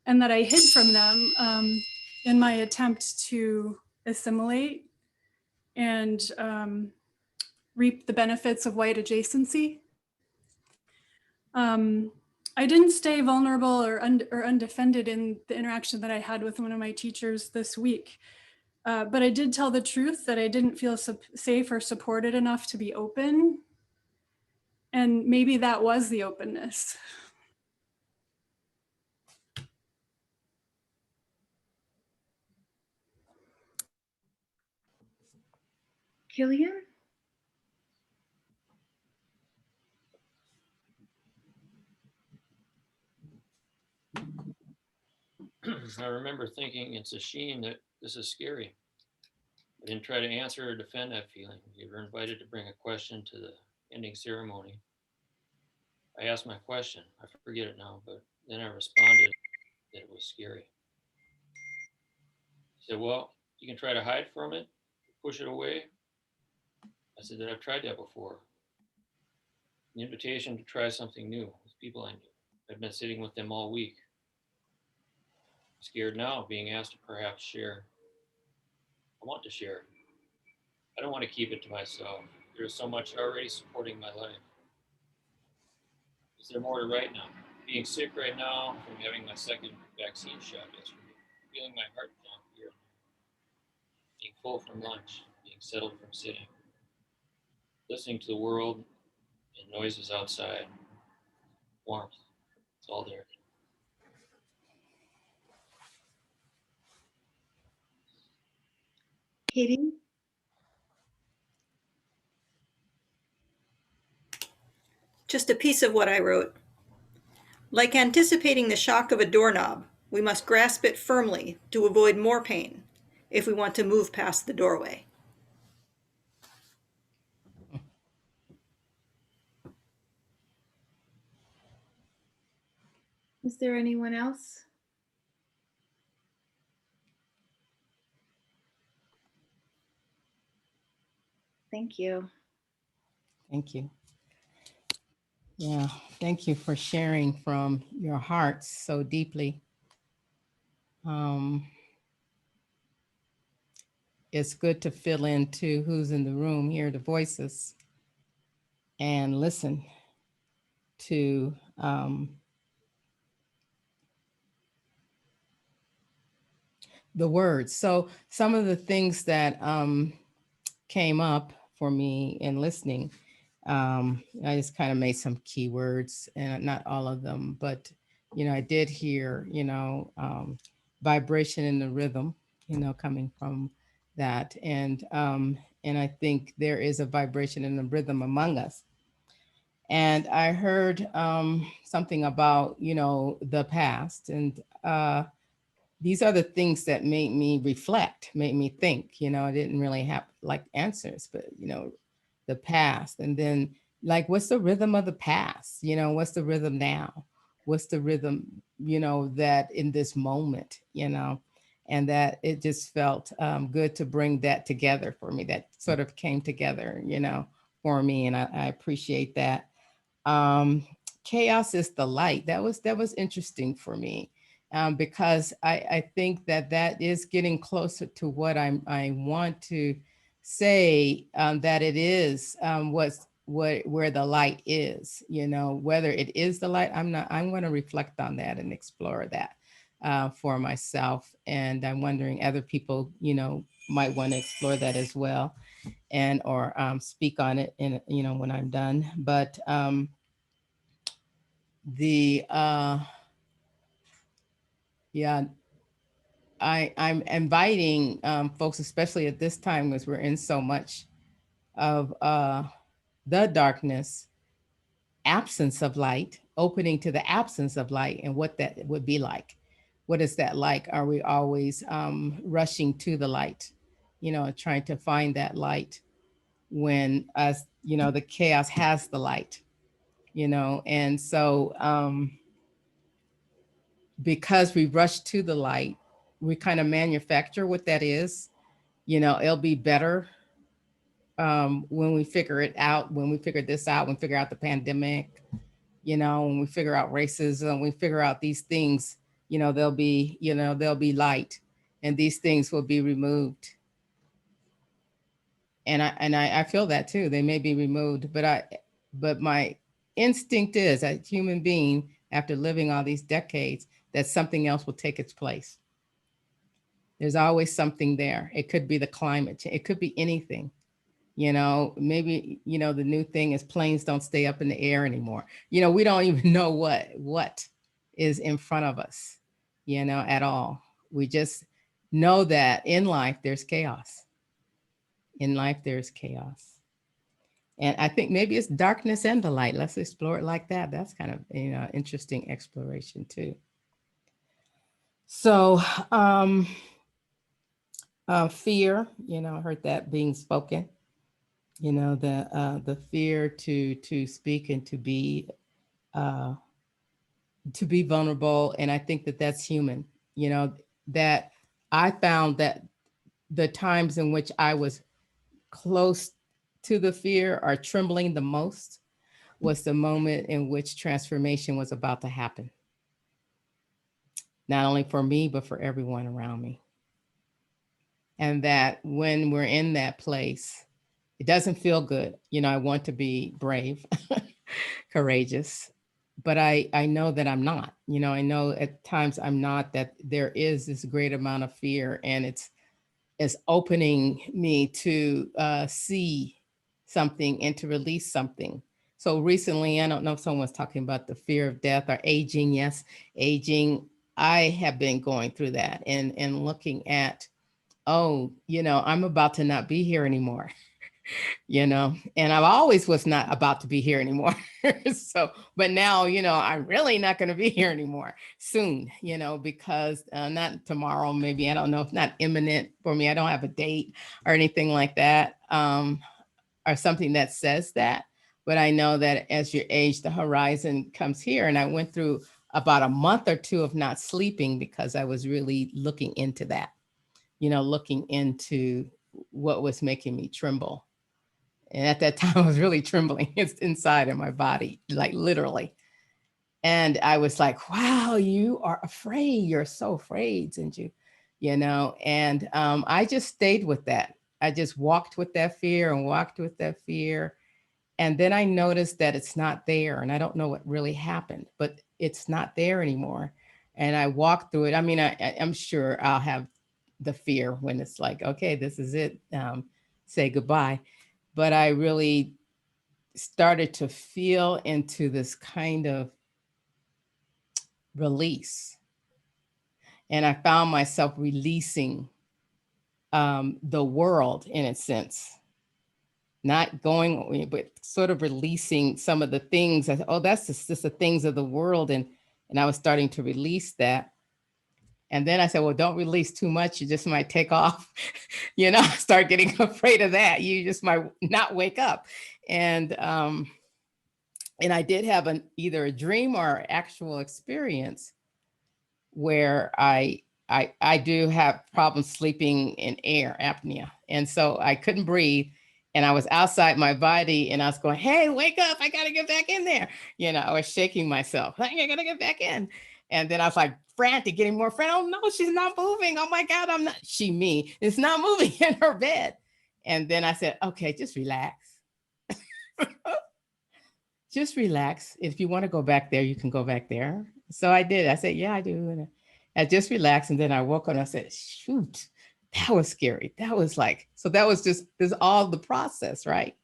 [SPEAKER 10] and that I hid from them in my attempt to assimilate and reap the benefits of white adjacency. I didn't stay vulnerable or undefended in the interaction that I had with one of my teachers this week. But I did tell the truth that I didn't feel safe or supported enough to be open. And maybe that was the openness.
[SPEAKER 2] Killian?
[SPEAKER 11] I remember thinking it's a shame that this is scary. I didn't try to answer or defend that feeling. You were invited to bring a question to the ending ceremony. I asked my question. I forget it now, but then I responded that it was scary. He said, well, you can try to hide from it, push it away. I said that I've tried that before. An invitation to try something new with people I knew. I've been sitting with them all week. I'm scared now of being asked to perhaps share. I want to share. I don't want to keep it to myself. There is so much already supporting my life. Is there more to write now? Being sick right now from having my second vaccine shot yesterday, feeling my heart jump here and there, being full from lunch, being settled from sitting, listening to the world and noises outside, warmth, it's all there.
[SPEAKER 2] Katie?
[SPEAKER 12] Just a piece of what I wrote. Like anticipating the shock of a doorknob, we must grasp it firmly to avoid more pain if we want to move past the doorway.
[SPEAKER 2] Is there anyone else? Thank you.
[SPEAKER 1] Thank you. Yeah, thank you for sharing from your hearts so deeply. It's good to fill into who's in the room, hear the voices, and listen to the words. So some of the things that came up for me in listening, I just kind of made some keywords, and not all of them, but I did hear vibration in the rhythm, coming from that, and I think there is a vibration in the rhythm among us. And I heard something about the past, and these are the things that made me reflect, made me think. I didn't really have like answers, but the past, and then like, what's the rhythm of the past? What's the rhythm now? What's the rhythm, that in this moment, and that it just felt good to bring that together for me. That sort of came together, for me, and I appreciate that. Chaos is the light. That was interesting for me. Because I think that is getting closer to what I want to say, that it is where the light is, whether it is the light, I'm going to reflect on that and explore that for myself. And I'm wondering other people, might want to explore that as well, and or speak on it in, when I'm done. But yeah, I'm inviting folks, especially at this time, because we're in so much of the darkness, absence of light, opening to the absence of light, and what that would be like. What is that like? Are we always rushing to the light, trying to find that light when us, the chaos has the light, and so because we rush to the light, we kind of manufacture what that is. It'll be better when we figure it out, when we figure this out, when we figure out the pandemic, when we figure out racism, we figure out these things, there'll be light, and these things will be removed. And I feel that too. They may be removed, but my instinct is, as a human being, after living all these decades, that something else will take its place. There's always something there. It could be the climate change. It could be anything. You know, maybe, you know, the new thing is planes don't stay up in the air anymore. You know, we don't even know what is in front of us, you know, at all. We just know that in life, there's chaos. In life, there's chaos. And I think maybe it's darkness and the light. Let's explore it like that. That's kind of, you know, interesting exploration too. So, fear, you know, I heard that being spoken. You know, the fear to speak and to be vulnerable, and I think that that's human. You know, that I found that the times in which I was close to the fear or trembling the most was the moment in which transformation was about to happen. Not only for me, but for everyone around me. And that when we're in that place, it doesn't feel good. You know, I want to be brave, courageous, but I know that I'm not. You know, I know at times I'm not, that there is this great amount of fear, and it's opening me to see something and to release something. So recently, I don't know if someone's talking about the fear of death or aging. Yes, aging. I have been going through that and looking at, oh, you know, I'm about to not be here anymore. You know, and I always was not about to be here anymore. So, but now, you know, I'm really not going to be here anymore soon, you know, because not tomorrow, maybe, I don't know, if not imminent for me. I don't have a date or anything like that, or something that says that. But I know that as you age, the horizon comes here. And I went through about a month or two of not sleeping because I was really looking into that, you know, looking into what was making me tremble. And at that time, I was really trembling inside of my body, like literally. And I was like, wow, you are afraid. You're so afraid, Zenju, you know? And I just stayed with that. I just walked with that fear and walked with that fear. And then I noticed that it's not there. And I don't know what really happened, but it's not there anymore. And I walked through it. I mean, I'm sure I'll have the fear when it's like, okay, this is it. Say goodbye. But I really started to feel into this kind of release. And I found myself releasing the world in a sense, not going, but sort of releasing some of the things. Oh, that's just the things of the world. And I was starting to release that. And then I said, well, don't release too much. You just might take off, you know, start getting afraid of that. You just might not wake up. And I did have either a dream or actual experience where I do have problems sleeping in air, apnea. And so I couldn't breathe. And I was outside my body and I was going, hey, wake up. I got to get back in there. You know, I was shaking myself. I got to get back in. And then I was like frantic, getting more frantic. Oh, no, she's not moving. Oh, my God, I'm not. Me, it's not moving in her bed. And then I said, okay, just relax. Just relax. If you want to go back there, you can go back there. So I did. I said, yeah, I do. And I just relaxed. And then I woke up and I said, shoot, that was scary. That was like, so that was just, there's all the process, right?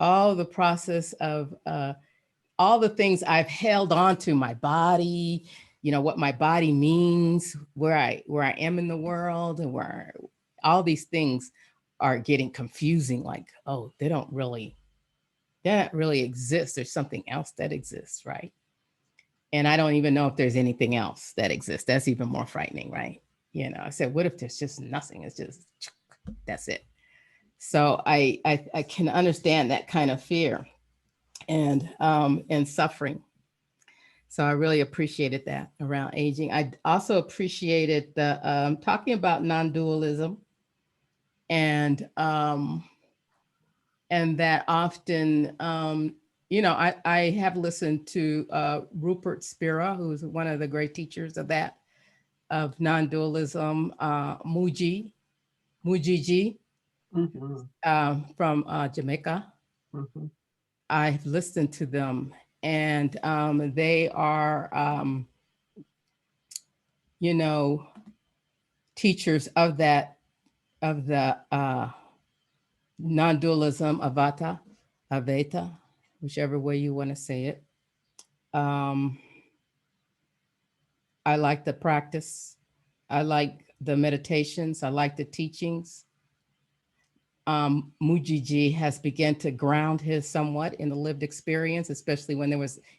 [SPEAKER 1] All the process of all the things I've held on to, my body, you know, what my body means, where I am in the world, and where all these things are getting confusing. Like, oh, they don't really exist. There's something else that exists, right? And I don't even know if there's anything else that exists. That's even more frightening, right? You know, I said, what if there's just nothing? It's just, that's it. So I can understand that kind of fear and suffering. So I really appreciated that around aging. I also appreciated the talking about non-dualism and that often, you know, I have listened to Rupert Spira, who's one of the great teachers of that, of non-dualism, Mujiji, from Jamaica. I've listened to them and they are, you know, teachers of that, of the non-dualism, Aveta, whichever way you want to say it. I like the practice. I like the meditations. I like the teachings. Mujiji has begun to ground his somewhat in the lived experience, especially when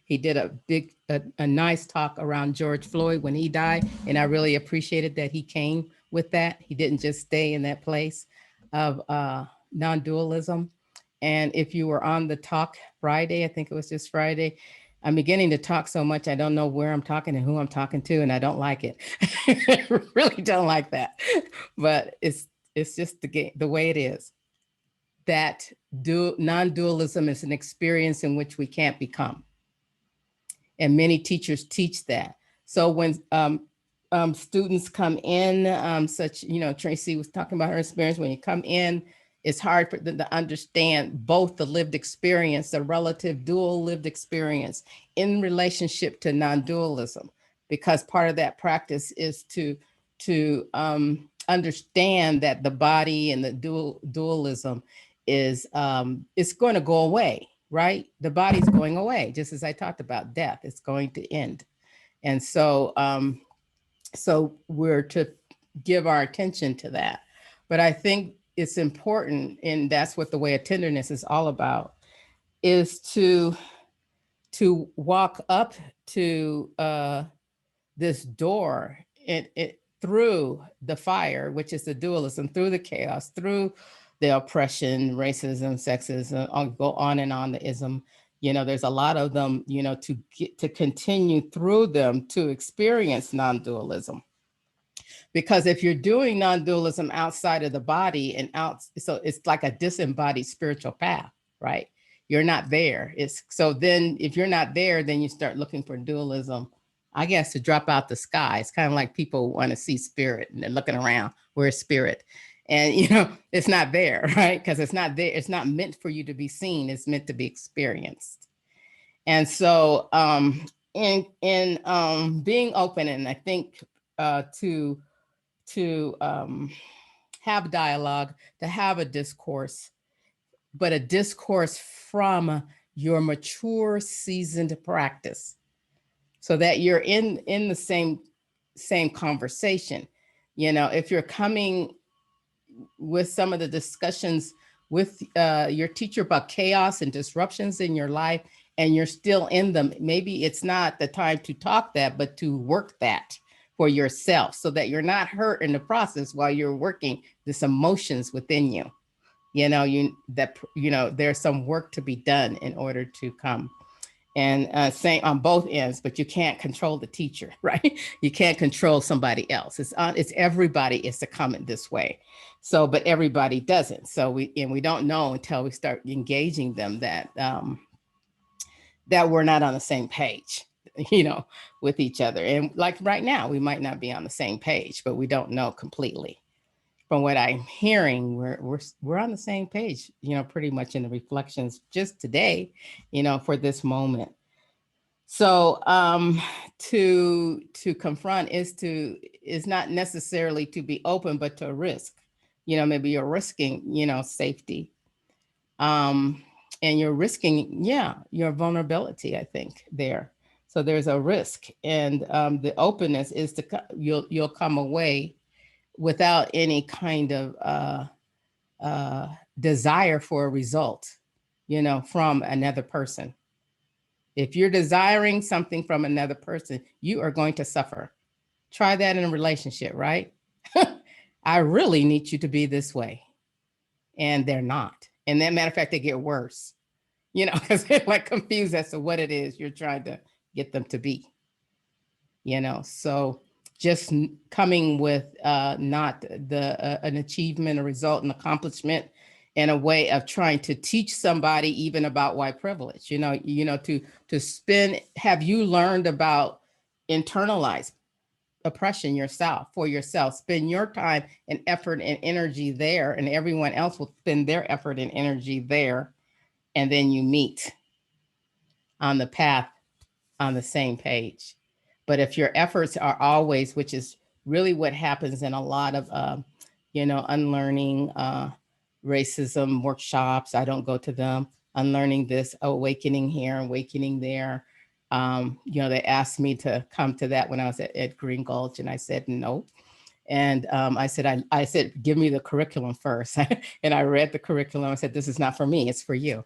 [SPEAKER 1] he did a nice talk around George Floyd when he died. And I really appreciated that he came with that. He didn't just stay in that place of non-dualism. And if you were on the talk Friday, I think it was just Friday, I'm beginning to talk so much, I don't know where I'm talking and who I'm talking to, and I don't like it. I really don't like that. But it's just the way it is. That non-dualism is an experience in which we can't become. And many teachers teach that. So when students come in, such, you know, Tracy was talking about her experience, when you come in, it's hard for them to understand both the lived experience, the relative dual lived experience in relationship to non-dualism, because part of that practice is to understand that the body and the dualism is it's going to go away, right? The body's going away, just as I talked about death, it's going to end. And so, so we're to give our attention to that. But I think it's important, and that's what the way of tenderness is all about, is to walk up to this door through the fire, which is the dualism, through the chaos, through the oppression, racism, sexism, I'll go on and on, the ism. You know, there's a lot of them, you know, to continue through them to experience non-dualism. Because if you're doing non-dualism outside of the body and so it's like a disembodied spiritual path, right? You're not there. So then if you're not there, then you start looking for dualism, I guess, to drop out the sky. It's kind of like people want to see spirit and they're looking around, where's spirit? And, you know, it's not there, right? Because it's not there. It's not meant for you to be seen. It's meant to be experienced. And so in being open, and I think to have dialogue, to have a discourse, but a discourse from your mature, seasoned practice, so that you're in the same conversation. You know, if you're coming with some of the discussions with your teacher about chaos and disruptions in your life, and you're still in them, maybe it's not the time to talk that, but to work that for yourself, so that you're not hurt in the process while you're working this emotions within you. You know, there's some work to be done in order to come. And saying on both ends, but you can't control the teacher, right? You can't control somebody else. It's everybody is to come in this way. So, but everybody doesn't. So we don't know until we start engaging them that that we're not on the same page, you know, with each other. And like right now, we might not be on the same page, but we don't know completely. From what I'm hearing, we're on the same page, you know, pretty much in the reflections just today, you know, for this moment. So to confront is not necessarily to be open, but to risk. You know, maybe you're risking, you know, safety. And you're risking, your vulnerability, I think, there. So there's a risk, and the openness is you'll come away without any kind of desire for a result, you know, from another person. If you're desiring something from another person, you are going to suffer. Try that in a relationship, right? I really need you to be this way. And they're not. And then, matter of fact, they get worse, you know, because they're like confused as to what it is you're trying to get them to be, you know. So just coming with not an achievement, a result, an accomplishment, and a way of trying to teach somebody even about white privilege, you know, to spin. Have you learned about internalized oppression yourself, for yourself? Spend your time and effort and energy there, and everyone else will spend their effort and energy there, and then you meet. on the path on the same page. But if your efforts are always, which is really what happens in a lot of, unlearning racism workshops, I don't go to them, unlearning this, awakening here, awakening there. They asked me to come to that when I was at Green Gulch, and I said no. And I said, give me the curriculum first. And I read the curriculum. I said, this is not for me, it's for you.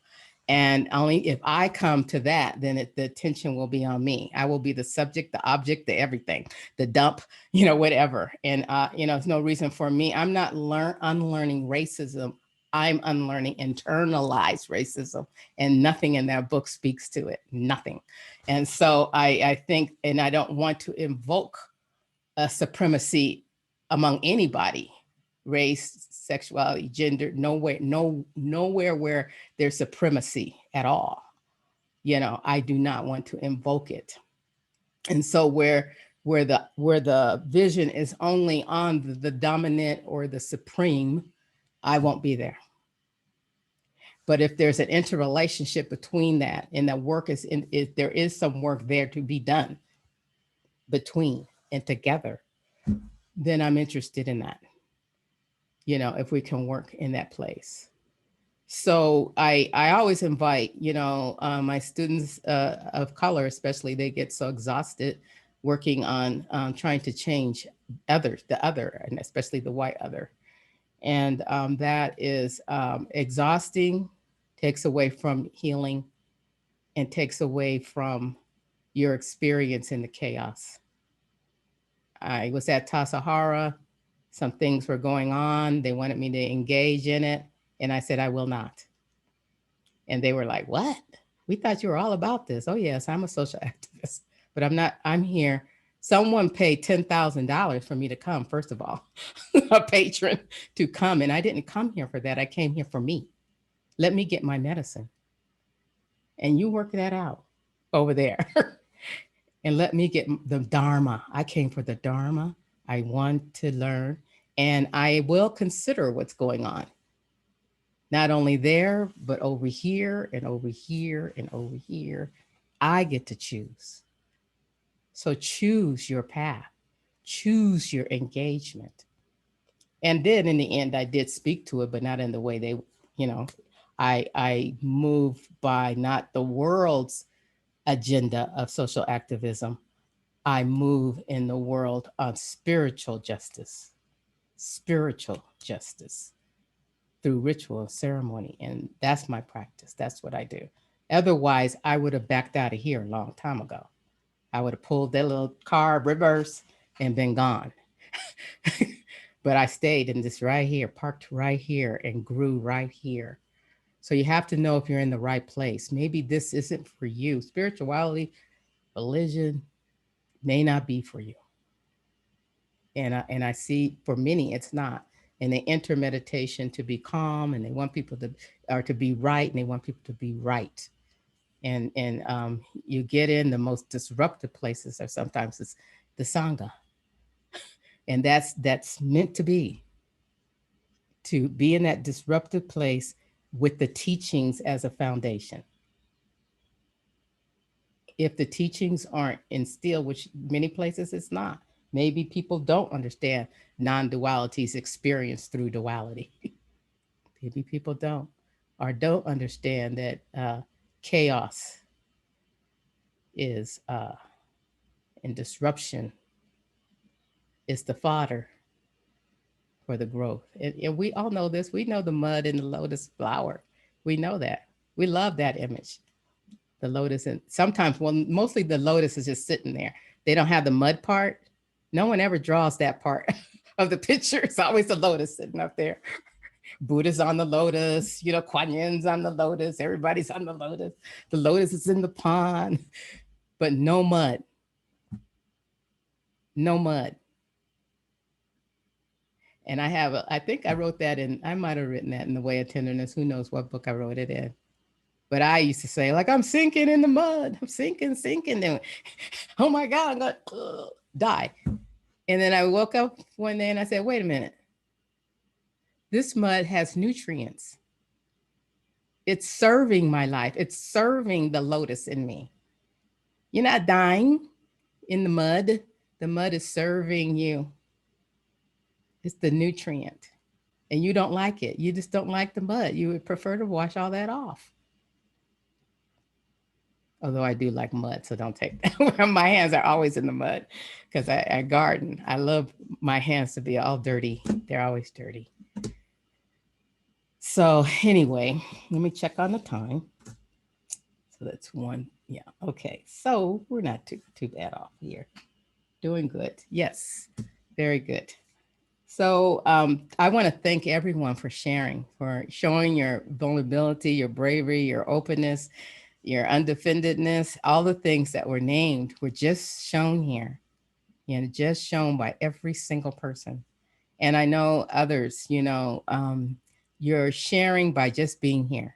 [SPEAKER 1] And only if I come to that, then the attention will be on me. I will be the subject, the object, the everything, the dump, whatever. And, there's no reason for me. I'm not unlearning racism. I'm unlearning internalized racism, and nothing in that book speaks to it, nothing. And so I think, and I don't want to invoke a supremacy among anybody, race, sexuality, gender, nowhere where there's supremacy at all. I do not want to invoke it. And so where the vision is only on the dominant or the supreme, I won't be there. But if there's an interrelationship between that, and the work there is some work there to be done between and together, then I'm interested in that. If we can work in that place. So I always invite, my students of color, especially, they get so exhausted working on trying to change the other, and especially the white other. And that is exhausting, takes away from healing, and takes away from your experience in the chaos. I was at Tassajara. Some things were going on. They wanted me to engage in it. And I said, I will not. And they were like, what? We thought you were all about this. Oh, yes, I'm a social activist, but I'm not. I'm here. Someone paid $10,000 for me to come, first of all, a patron to come. And I didn't come here for that. I came here for me. Let me get my medicine. And you work that out over there. And let me get the dharma. I came for the dharma. I want to learn, and I will consider what's going on. Not only there, but over here and over here and over here. I get to choose. So choose your path, choose your engagement. And then in the end, I did speak to it, but not in the way they, I move by not the world's agenda of social activism. I move in the world on spiritual justice through ritual and ceremony. And that's my practice. That's what I do. Otherwise, I would have backed out of here a long time ago. I would have pulled that little car reverse and been gone. But I stayed in this right here, parked right here, and grew right here. So you have to know if you're in the right place. Maybe this isn't for you. Spirituality, religion may not be for you. And I see for many, it's not. And they enter meditation to be calm, and they want people to be right, and they want people to be right. And you get in the most disruptive places, or sometimes it's the Sangha. And that's meant to be in that disruptive place with the teachings as a foundation. If the teachings aren't instilled, which many places it's not, maybe people don't understand non-duality's experience through duality. Maybe people don't understand that chaos is and disruption is the fodder for the growth. And we all know this. We know the mud in the lotus flower. We know that. We love that image. The lotus, and sometimes, well, mostly the lotus is just sitting there. They don't have the mud part. No one ever draws that part of the picture. It's always the lotus sitting up there. Buddha's on the lotus, Kuan Yin's on the lotus, everybody's on the lotus. The lotus is in the pond, but no mud. No mud. And I think I wrote that I might have written that in The Way of Tenderness. Who knows what book I wrote it in. But I used to say, like, I'm sinking in the mud. I'm sinking. And, oh my God, I'm going to die. And then I woke up one day and I said, wait a minute. This mud has nutrients. It's serving my life. It's serving the lotus in me. You're not dying in the mud. The mud is serving you. It's the nutrient. And you don't like it. You just don't like the mud. You would prefer to wash all that off. Although I do like mud, so don't take that. My hands are always in the mud because I garden. I love my hands to be all dirty. They're always dirty. So anyway, let me check on the time. So that's one. Yeah. Okay. So we're not too bad off here. Doing good. Yes. Very good. So I want to thank everyone for sharing, for showing your vulnerability, your bravery, your openness, your undefendedness. All the things that were named were just shown here, and just shown by every single person. And I know others, you're sharing by just being here,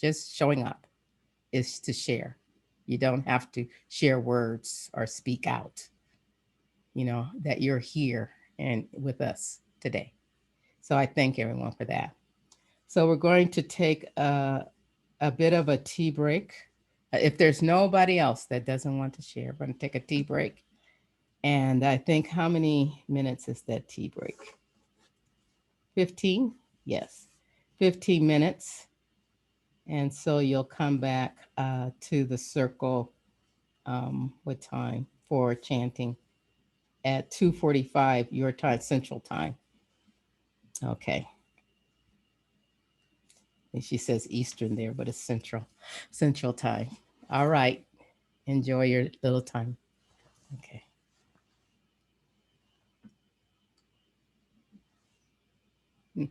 [SPEAKER 1] just showing up is to share. You don't have to share words or speak out, that you're here and with us today. So I thank everyone for that. So we're going to take a bit of a tea break. If there's nobody else that doesn't want to share, we're going to take a tea break. And I think how many minutes is that tea break? 15? Yes, 15 minutes. And so you'll come back to the circle what time for chanting at 2:45 your time, Central Time. Okay. And she says Eastern there, but it's Central Time. All right. Enjoy your little time. Okay. Mm-hmm.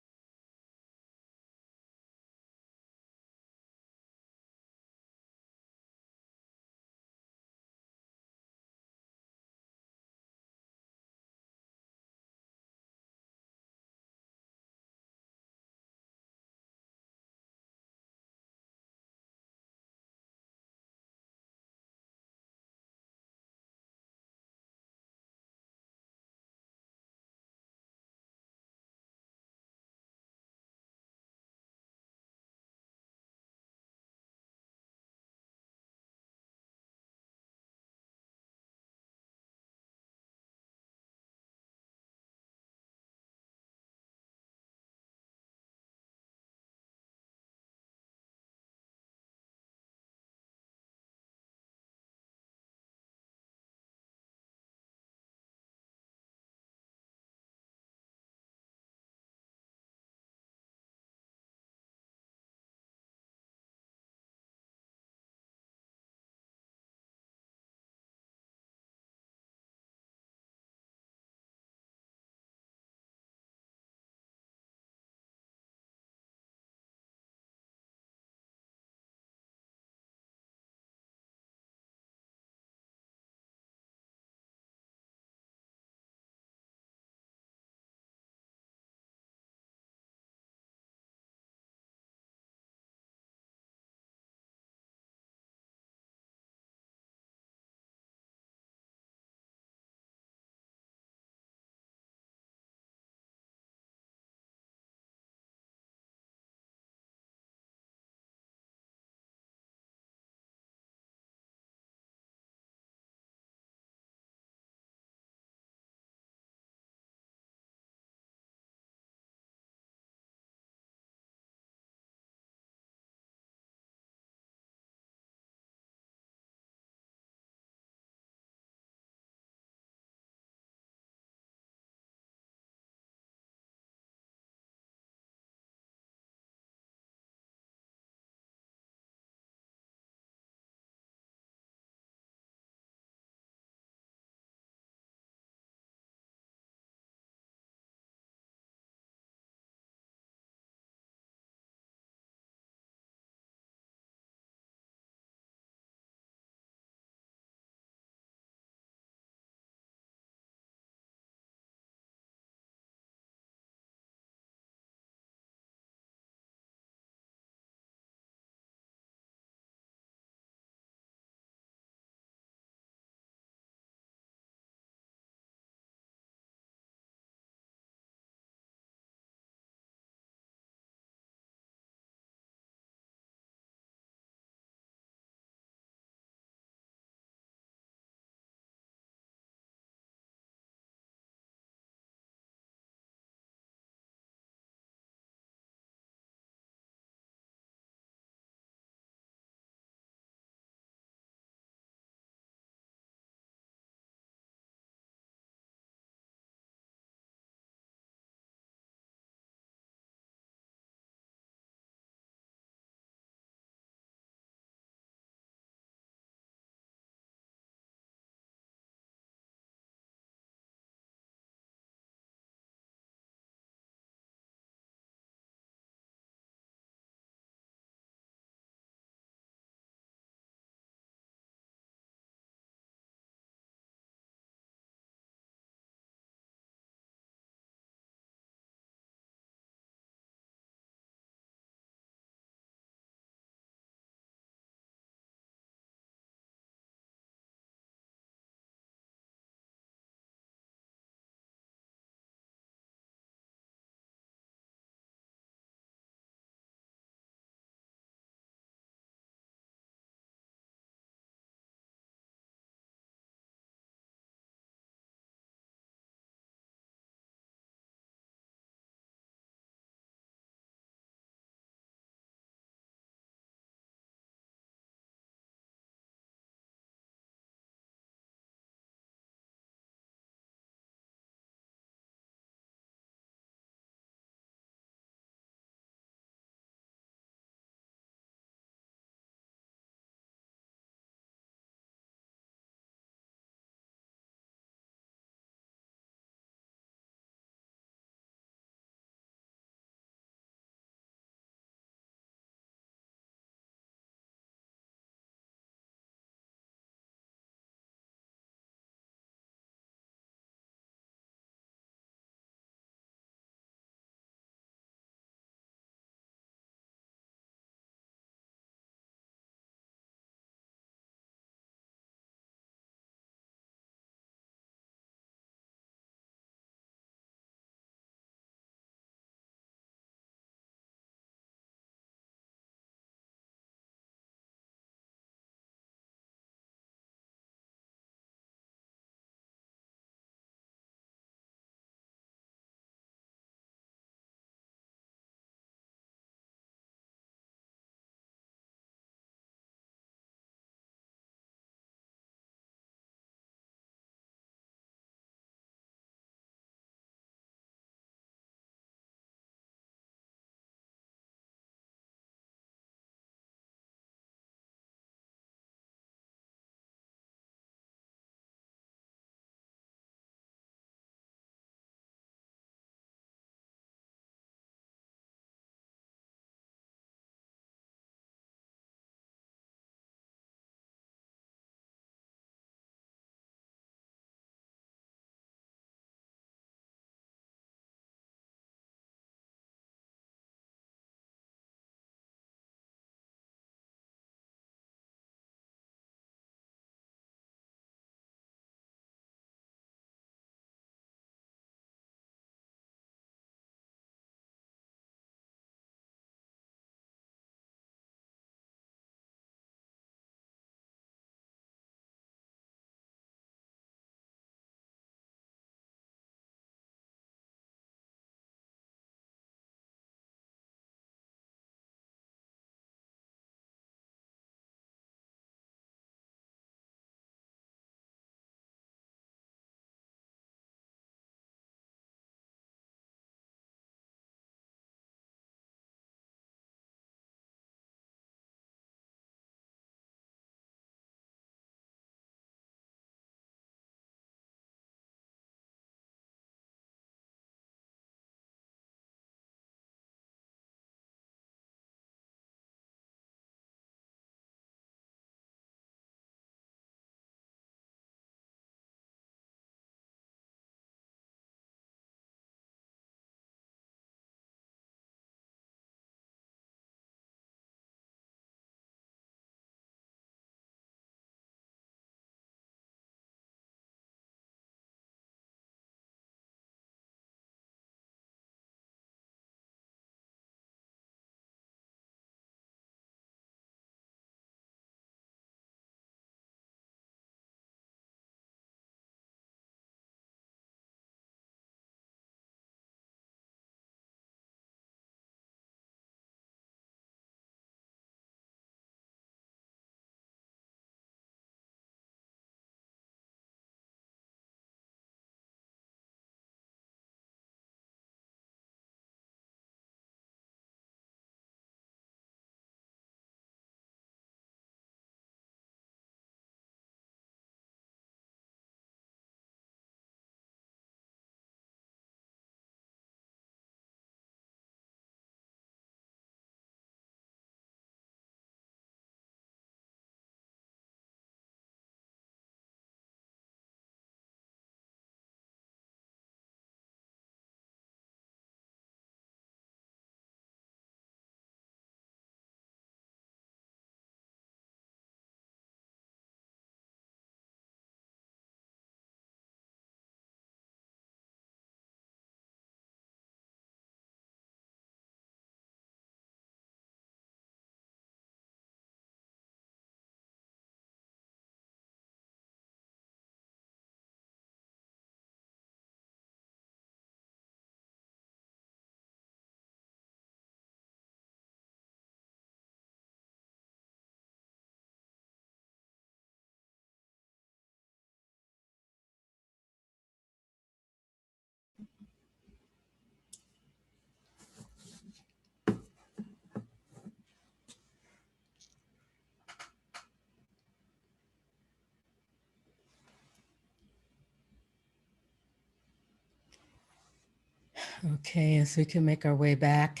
[SPEAKER 1] Okay, as we can make our way back,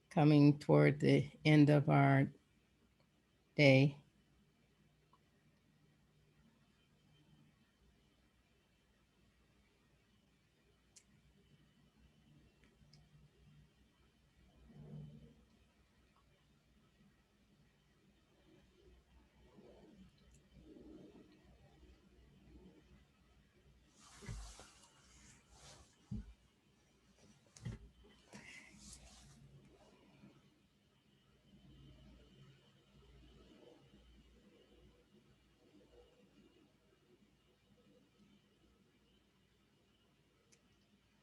[SPEAKER 1] coming toward the end of our day.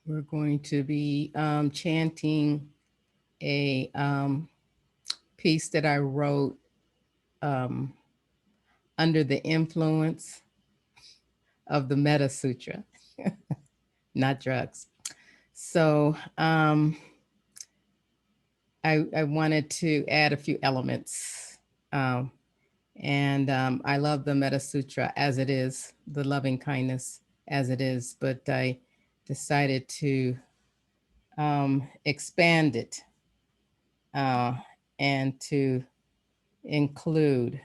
[SPEAKER 1] We're going to be chanting a piece that I wrote under the influence of the Metta Sutra, not drugs. So I wanted to add a few elements. And I love the Metta Sutra as it is, the loving kindness as it is, but I decided to expand it and to include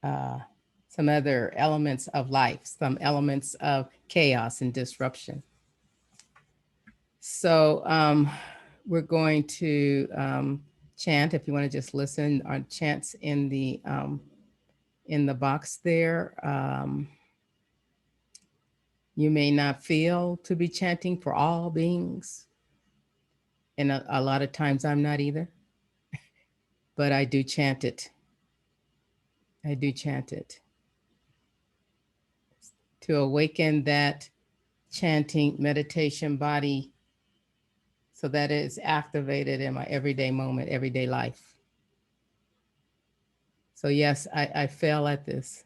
[SPEAKER 1] some other elements of life, some elements of chaos and disruption. So we're going to chant. If you want to just listen, our chants in the box there. You may not feel to be chanting for all beings, and a lot of times I'm not either, but I do chant it. I do chant it to awaken that chanting meditation body so that it's activated in my everyday moment, everyday life. So yes, I fail at this.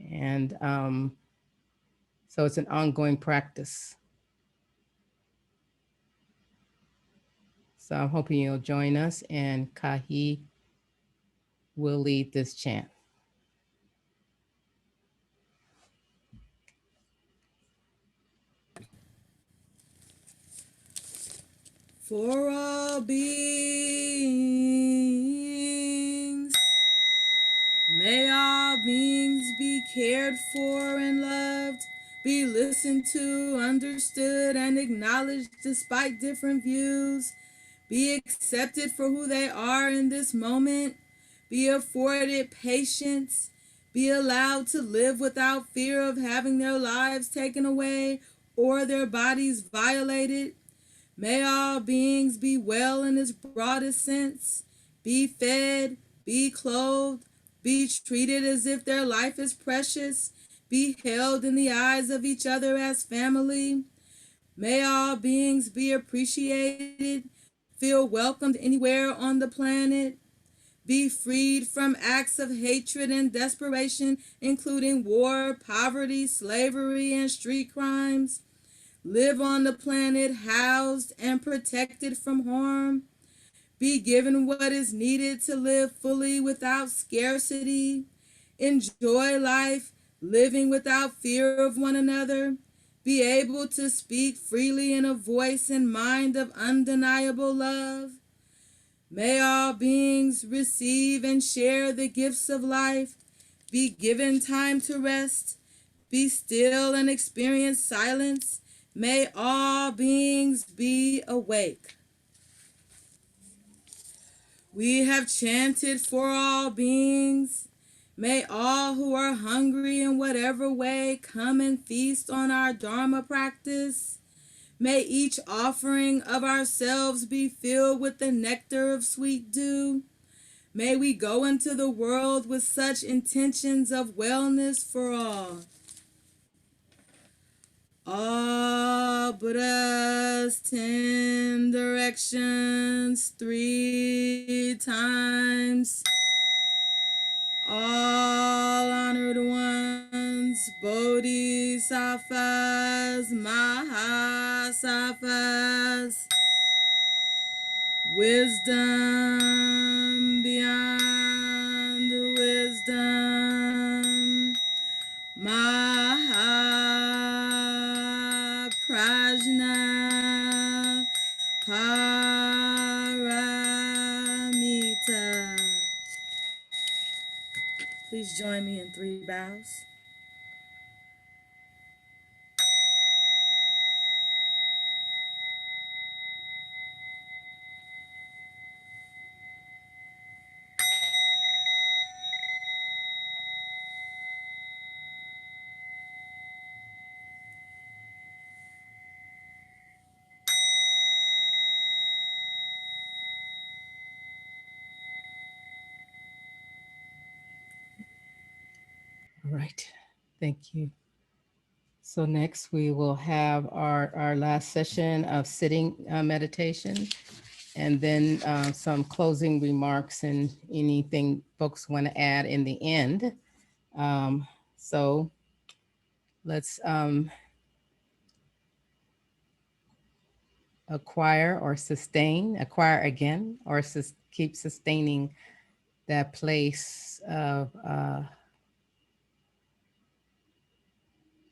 [SPEAKER 1] And so it's an ongoing practice. So I'm hoping you'll join us, and Kahi will lead this chant.
[SPEAKER 13] For all beings, may all beings be cared for and loved, be listened to, understood, and acknowledged despite different views, be accepted for who they are in this moment, be afforded patience, be allowed to live without fear of having their lives taken away or their bodies violated. May all beings be well in its broadest sense, be fed, be clothed, be treated as if their life is precious, be held in the eyes of each other as family. May all beings be appreciated, feel welcomed anywhere on the planet, be freed from acts of hatred and desperation, including war, poverty, slavery, and street crimes. Live on the planet housed and protected from harm. Be given what is needed to live fully without scarcity. Enjoy life, living without fear of one another. Be able to speak freely in a voice and mind of undeniable love. May all beings receive and share the gifts of life. Be given time to rest. Be still and experience silence. May all beings be awake. We have chanted for all beings. May all who are hungry in whatever way come and feast on our dharma practice. May each offering of ourselves be filled with the nectar of sweet dew. May we go into the world with such intentions of wellness for all. All Buddhas 10 directions 3 times. All honored ones, bodhisattvas, mahasattvas, wisdom beyond wisdom, Mahaprajna please join me in 3 bows.
[SPEAKER 1] All right. Thank you. So next we will have our last session of sitting meditation, and then some closing remarks and anything folks want to add in the end. So let's acquire again, or keep sustaining that place of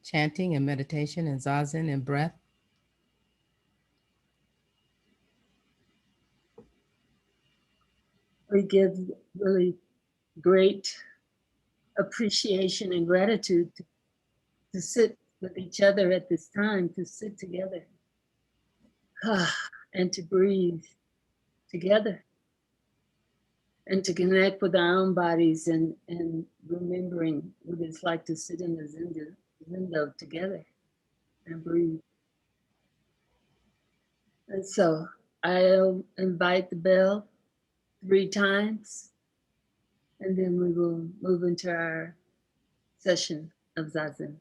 [SPEAKER 1] chanting and meditation and zazen and breath.
[SPEAKER 14] We give really great appreciation and gratitude to sit with each other at this time, to sit together and to breathe together and to connect with our own bodies and remembering what it's like to sit in the Zendo together and breathe. And so I'll invite the bell 3 times, and then we will move into our session of Zazen.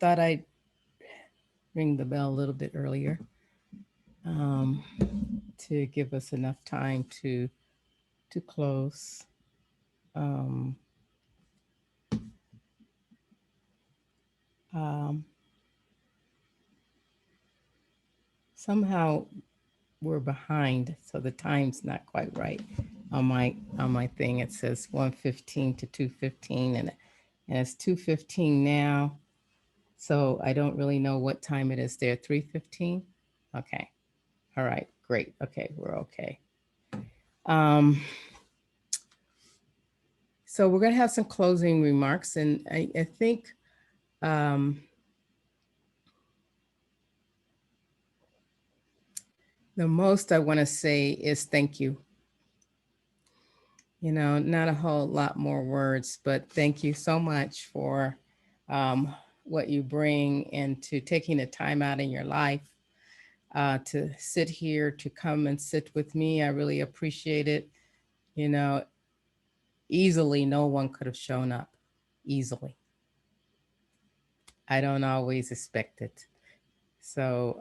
[SPEAKER 1] thought I'd ring the bell a little bit earlier to give us enough time to close. Um, um, Somehow we're behind, so the time's not quite right on my thing. It says 1:15 to 2:15, and it's 2:15 now. So I don't really know what time it is there. 3:15. Okay. All right. Great. Okay, we're okay. So we're going to have some closing remarks, and I think the most I want to say is thank you. You know, not a whole lot more words, but thank you so much for what you bring into taking the time out in your life to sit here, to come and sit with me. I really appreciate it. You know, easily no one could have shown up easily. I don't always expect it. So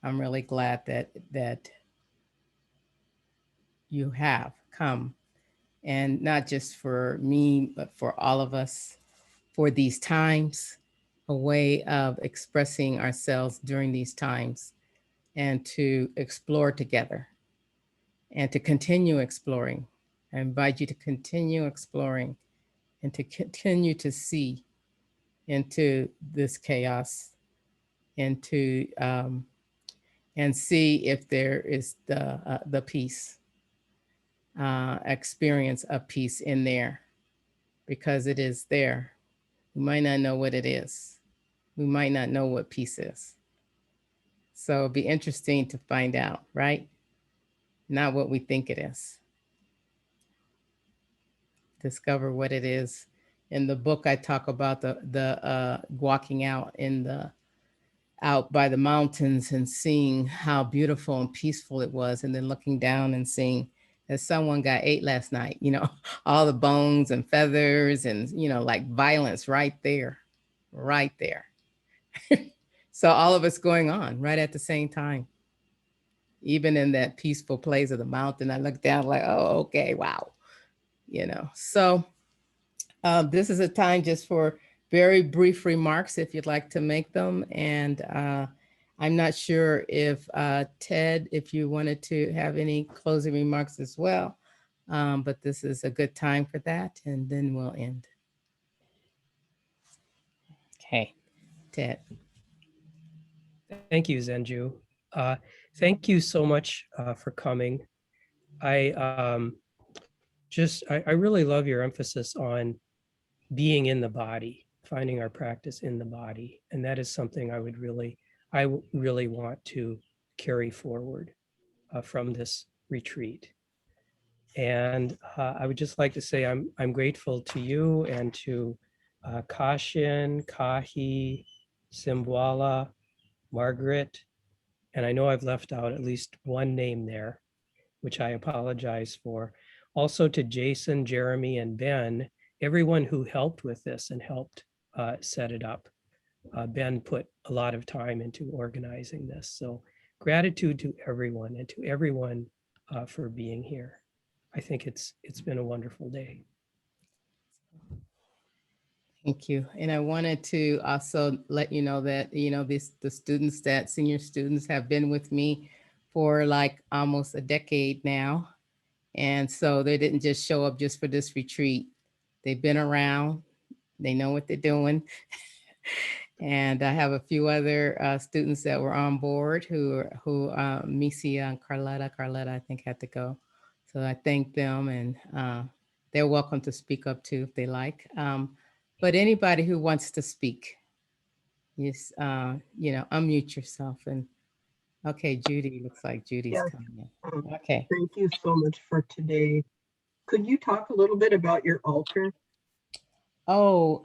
[SPEAKER 1] I'm really glad that you have come, and not just for me, but for all of us, for these times, a way of expressing ourselves during these times, and to explore together and to continue exploring. I invite you to continue exploring and to continue to see into this chaos, into and see if there is the peace, experience of peace in there, because it is there. We might not know what it is. We might not know what peace is. So it'd be interesting to find out, right? Not what we think it is. Discover what it is. In the book, I talk about the walking out by the mountains and seeing how beautiful and peaceful it was, and then looking down and seeing that someone got ate last night, you know, all the bones and feathers and, you know, like violence right there, right there. So all of it's going on right at the same time. Even in that peaceful place of the mountain, I look down like, oh, okay, wow, you know. So this is a time just for very brief remarks if you'd like to make them. And I'm not sure if Ted, if you wanted to have any closing remarks as well, but this is a good time for that, and then we'll end. Okay, Ted.
[SPEAKER 15] Thank you, Zenju. Thank you so much for coming. I really love your emphasis on being in the body, finding our practice in the body. And that is something I really want to carry forward from this retreat. And I would just like to say I'm grateful to you and to Kashin, Kahi, Simbwala, Margaret, and I know I've left out at least one name there, which I apologize for. Also to Jason, Jeremy, and Ben, everyone who helped with this and helped set it up. Ben put a lot of time into organizing this. So gratitude to everyone, and to everyone for being here. I think it's been a wonderful day.
[SPEAKER 1] Thank you. And I wanted to also let you know that, you know, the students, that senior students have been with me for like almost a decade now. And so they didn't just show up just for this retreat. They've been around, they know what they're doing. And I have a few other students that were on board who Misia and Carletta, I think, had to go. So I thank them, and they're welcome to speak up too if they like. But anybody who wants to speak, just, you know, unmute yourself. And okay, Judy, looks like Judy's
[SPEAKER 16] Yes.
[SPEAKER 1] coming in. Okay.
[SPEAKER 16] Thank you so much for today. Could you talk a little bit about your altar?
[SPEAKER 1] Oh,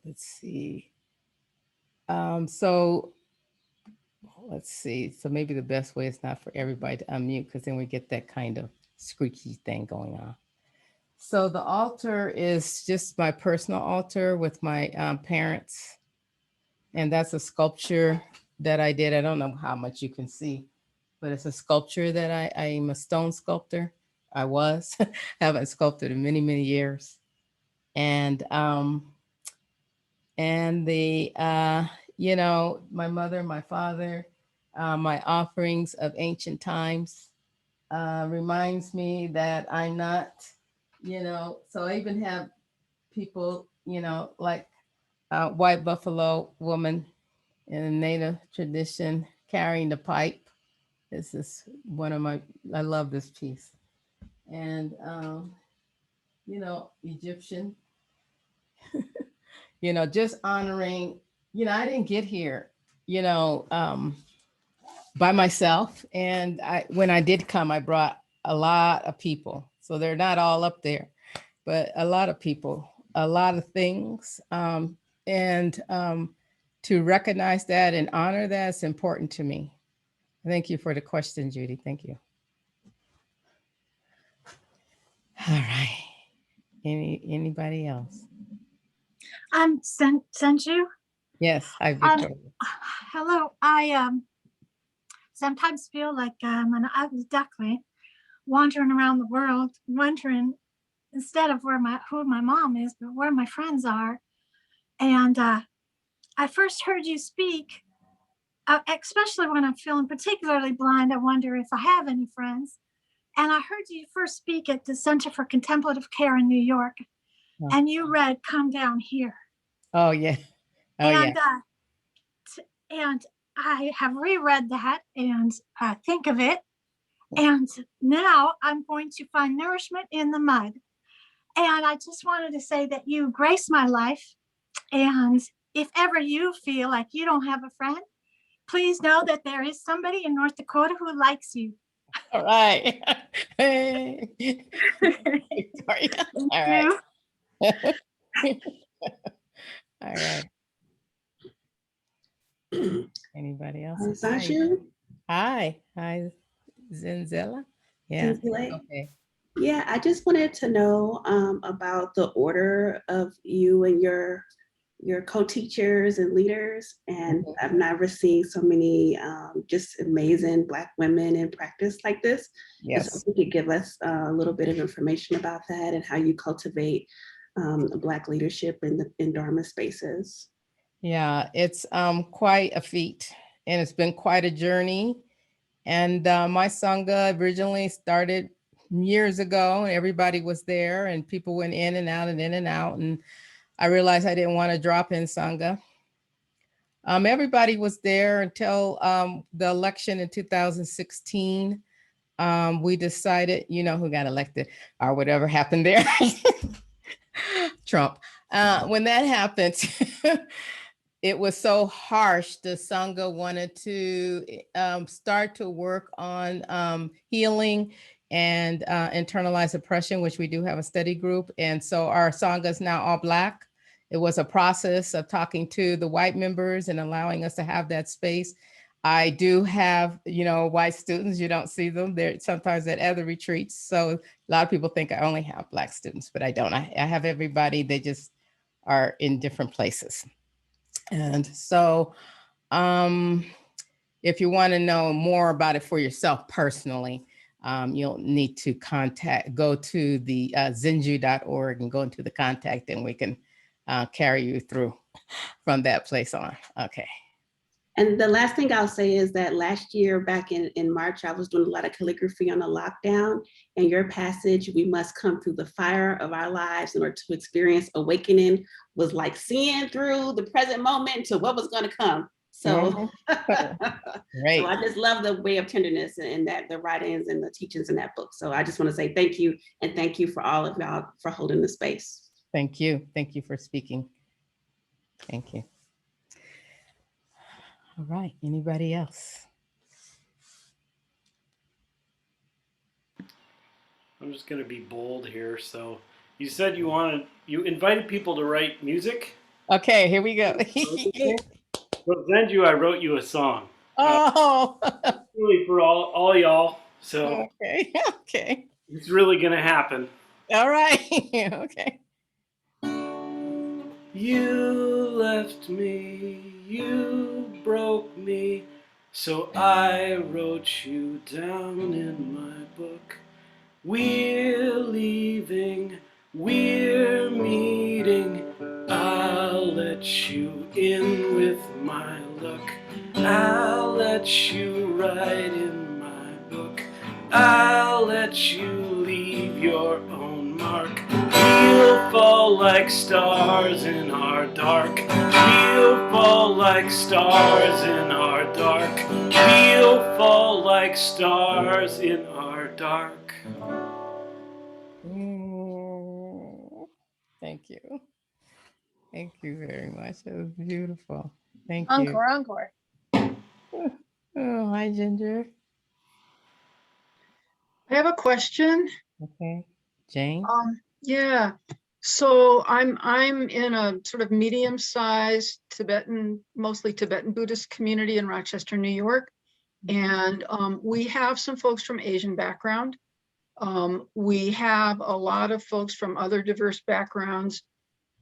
[SPEAKER 1] let's see. So let's see. So maybe the best way is not for everybody to unmute, because then we get that kind of screechy thing going on. So the altar is just my personal altar with my parents. And that's a sculpture that I did. I don't know how much you can see, but it's a sculpture that I'm a stone sculptor. I was, haven't sculpted in many, many years. And the, my mother, my father, my offerings of ancient times reminds me that I'm not, so I even have people, like white buffalo woman in a native tradition carrying the pipe. This is one of I love this piece. And, Egyptian, just honoring, I didn't get here, by myself. And when I did come, I brought a lot of people. So they're not all up there, but a lot of people, a lot of things. And to recognize that and honor that is important to me. Thank you for the question, Judy. Thank you. All right. Anybody else?
[SPEAKER 17] I'm Zenju.
[SPEAKER 1] Yes. Hi, Victoria.
[SPEAKER 17] Hello. I sometimes feel like I'm an ugly duckling wandering around the world, wondering instead of who my mom is, but where my friends are. And I first heard you speak, especially when I'm feeling particularly blind. I wonder if I have any friends. And I heard you first speak at the Center for Contemplative Care in New York, and you read "Come Down Here."
[SPEAKER 1] Oh yeah. Oh
[SPEAKER 17] and,
[SPEAKER 1] yeah.
[SPEAKER 17] And I have reread that and think of it. And now I'm going to find nourishment in the mud. And I just wanted to say that you grace my life. And if ever you feel like you don't have a friend, please know that there is somebody in North Dakota who likes you.
[SPEAKER 1] All right. Hey. Victoria. All right. All right. Anybody else? Hi. Hi, Zenzela. Yeah. Okay.
[SPEAKER 18] Yeah, I just wanted to know about the order of you and your co-teachers and leaders. And I've never seen so many just amazing Black women in practice like this.
[SPEAKER 1] Yes.
[SPEAKER 18] So if you could give us a little bit of information about that and how you cultivate Black leadership in Dharma spaces.
[SPEAKER 1] Yeah, it's quite a feat, and it's been quite a journey. And my Sangha originally started years ago, and everybody was there, and people went in and out and in and out. And I realized I didn't want to drop in Sangha. Everybody was there until the election in 2016. We decided, who got elected or whatever happened there. Trump. When that happened, it was so harsh. The Sangha wanted to start to work on healing and internalized oppression, which we do have a study group. And so our Sangha is now all Black. It was a process of talking to the white members and allowing us to have that space. I do have, white students. You don't see them. They're sometimes at other retreats. So a lot of people think I only have Black students, but I don't. I have everybody. They just are in different places. And so if you want to know more about it for yourself personally, you'll need to go to the zenju.org and go into the contact, and we can carry you through from that place on. Okay.
[SPEAKER 18] And the last thing I'll say is that last year, back in March, I was doing a lot of calligraphy on the lockdown, and your passage, "We must come through the fire of our lives in order to experience awakening," was like seeing through the present moment to what was going to come. So,
[SPEAKER 1] Great.
[SPEAKER 18] So I just love the way of tenderness and that the writings and the teachings in that book. So I just want to say thank you, and thank you for all of y'all for holding the space.
[SPEAKER 1] Thank you. Thank you for speaking. Thank you. All right, anybody else?
[SPEAKER 19] I'm just going to be bold here. So you said you invited people to write music.
[SPEAKER 1] Okay, here we go.
[SPEAKER 19] Well, Zenju, I wrote you a song.
[SPEAKER 1] Oh,
[SPEAKER 19] really for all y'all. So
[SPEAKER 1] okay, okay.
[SPEAKER 19] it's really going to happen.
[SPEAKER 1] All right. Okay.
[SPEAKER 19] You left me, you broke me, so I wrote you down in my book. We're leaving, we're meeting. I'll let you in with my look. I'll let you write in my book. I'll let you leave your own mark. We'll fall like stars in our dark. We'll fall like stars in our dark. We'll fall like stars in our dark.
[SPEAKER 1] Thank you. Thank you very much. It was beautiful. Thank you.
[SPEAKER 4] Encore, encore.
[SPEAKER 1] Oh, hi, Ginger.
[SPEAKER 6] I have a question.
[SPEAKER 1] Okay. Jane?
[SPEAKER 6] Yeah. So I'm in a sort of medium-sized Tibetan, mostly Tibetan Buddhist community in Rochester, New York. And we have some folks from Asian background. We have a lot of folks from other diverse backgrounds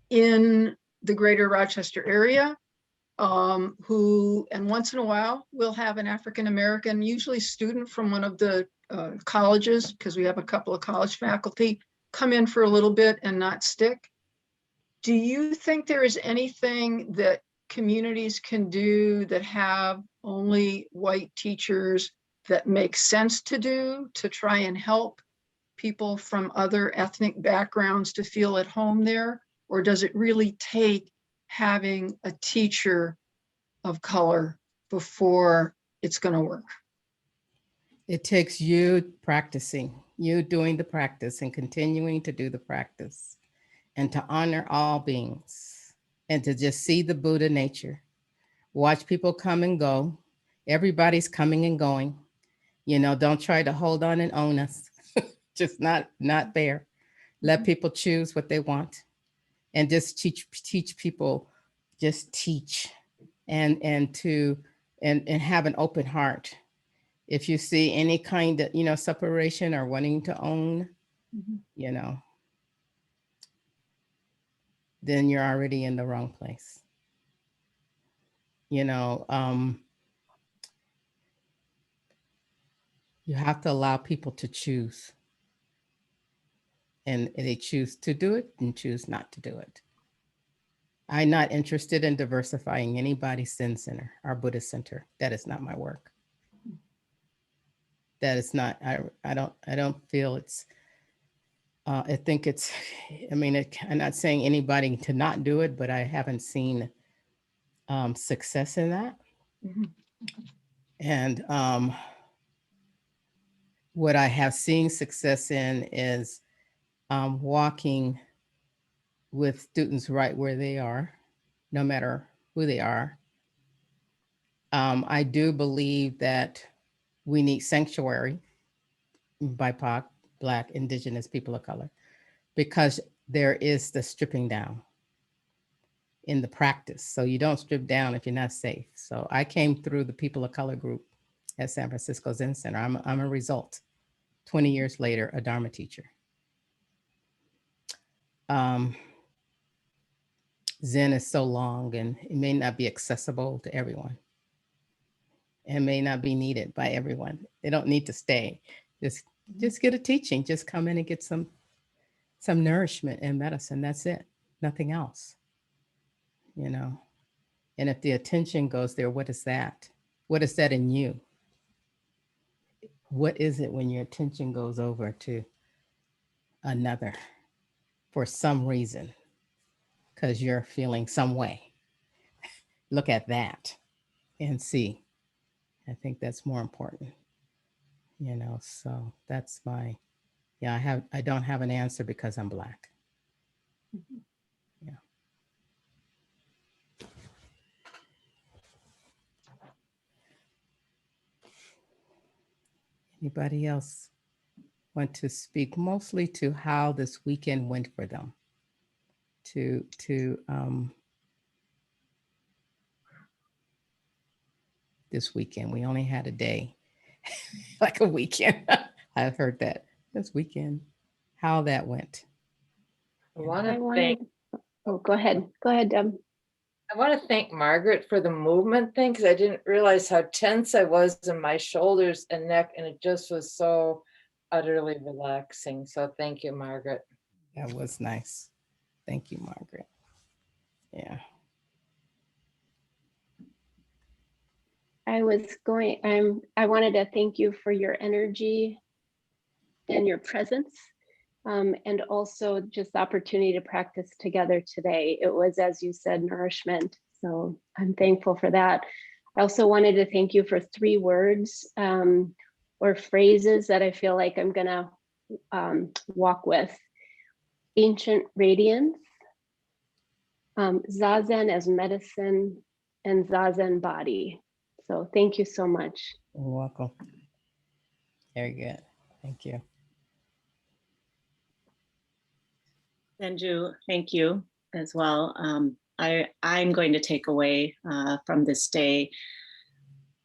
[SPEAKER 6] in the greater Rochester area, who, and once in a while, we'll have an African-American, usually student from one of the colleges, because we have a couple of college faculty, come in for a little bit and not stick. Do you think there is anything that communities can do that have only white teachers that make sense to do to try and help people from other ethnic backgrounds to feel at home there? Or does it really take having a teacher of color before it's going to work?
[SPEAKER 1] It takes you practicing, you doing the practice and continuing to do the practice, and to honor all beings, and to just see the Buddha nature. Watch people come and go. Everybody's coming and going. You know, don't try to hold on and own us. Just not there. Let people choose what they want, and just teach people, just teach, and have an open heart. If you see any kind of, you know, separation or wanting to own, you know, then you're already in the wrong place. You know, you have to allow people to choose. And they choose to do it and choose not to do it. I'm not interested in diversifying anybody's Zen center or Buddhist center. That is not my work. That is not, I don't feel it's, I think it's, I mean, I'm not saying anybody to not do it, but I haven't seen success in that. And what I have seen success in is walking with students right where they are, no matter who they are. I do believe that we need sanctuary, BIPOC, Black, Indigenous, people of color, because there is the stripping down in the practice. So you don't strip down if you're not safe. So I came through the people of color group at San Francisco Zen Center. I'm a result. 20 years later, a Dharma teacher. Zen is so long and it may not be accessible to everyone. And may not be needed by everyone. They don't need to stay. Just get a teaching. Just come in and get some nourishment and medicine. That's it. Nothing else. You know. And if the attention goes there, what is that? What is that in you? What is it when your attention goes over to another for some reason? Because you're feeling some way. Look at that and see. I think that's more important. You know, so that's my, yeah, I don't have an answer because I'm Black. Yeah. Anybody else want to speak mostly to how this weekend went for them? This weekend, we only had a day, like a weekend. I've heard that this weekend. how that went.
[SPEAKER 20] I want
[SPEAKER 4] I
[SPEAKER 20] to
[SPEAKER 4] wanted,
[SPEAKER 20] thank
[SPEAKER 4] oh, go ahead. Go ahead, Deb.
[SPEAKER 20] I want to thank Margaret for the movement thing, because I didn't realize how tense I was in my shoulders and neck, and it just was so utterly relaxing. So thank you, Margaret.
[SPEAKER 1] That was nice. Thank you, Margaret. Yeah.
[SPEAKER 4] I wanted to thank you for your energy and your presence, and also just the opportunity to practice together today. It was, as you said, nourishment. So I'm thankful for that. I also wanted to thank you for 3 words or phrases that I feel like I'm gonna walk with. Ancient radiance, Zazen as medicine, and Zazen body. So thank you so much.
[SPEAKER 1] You're welcome. Very good. Thank you.
[SPEAKER 21] Zenju, thank you as well. I'm going to take away from this day,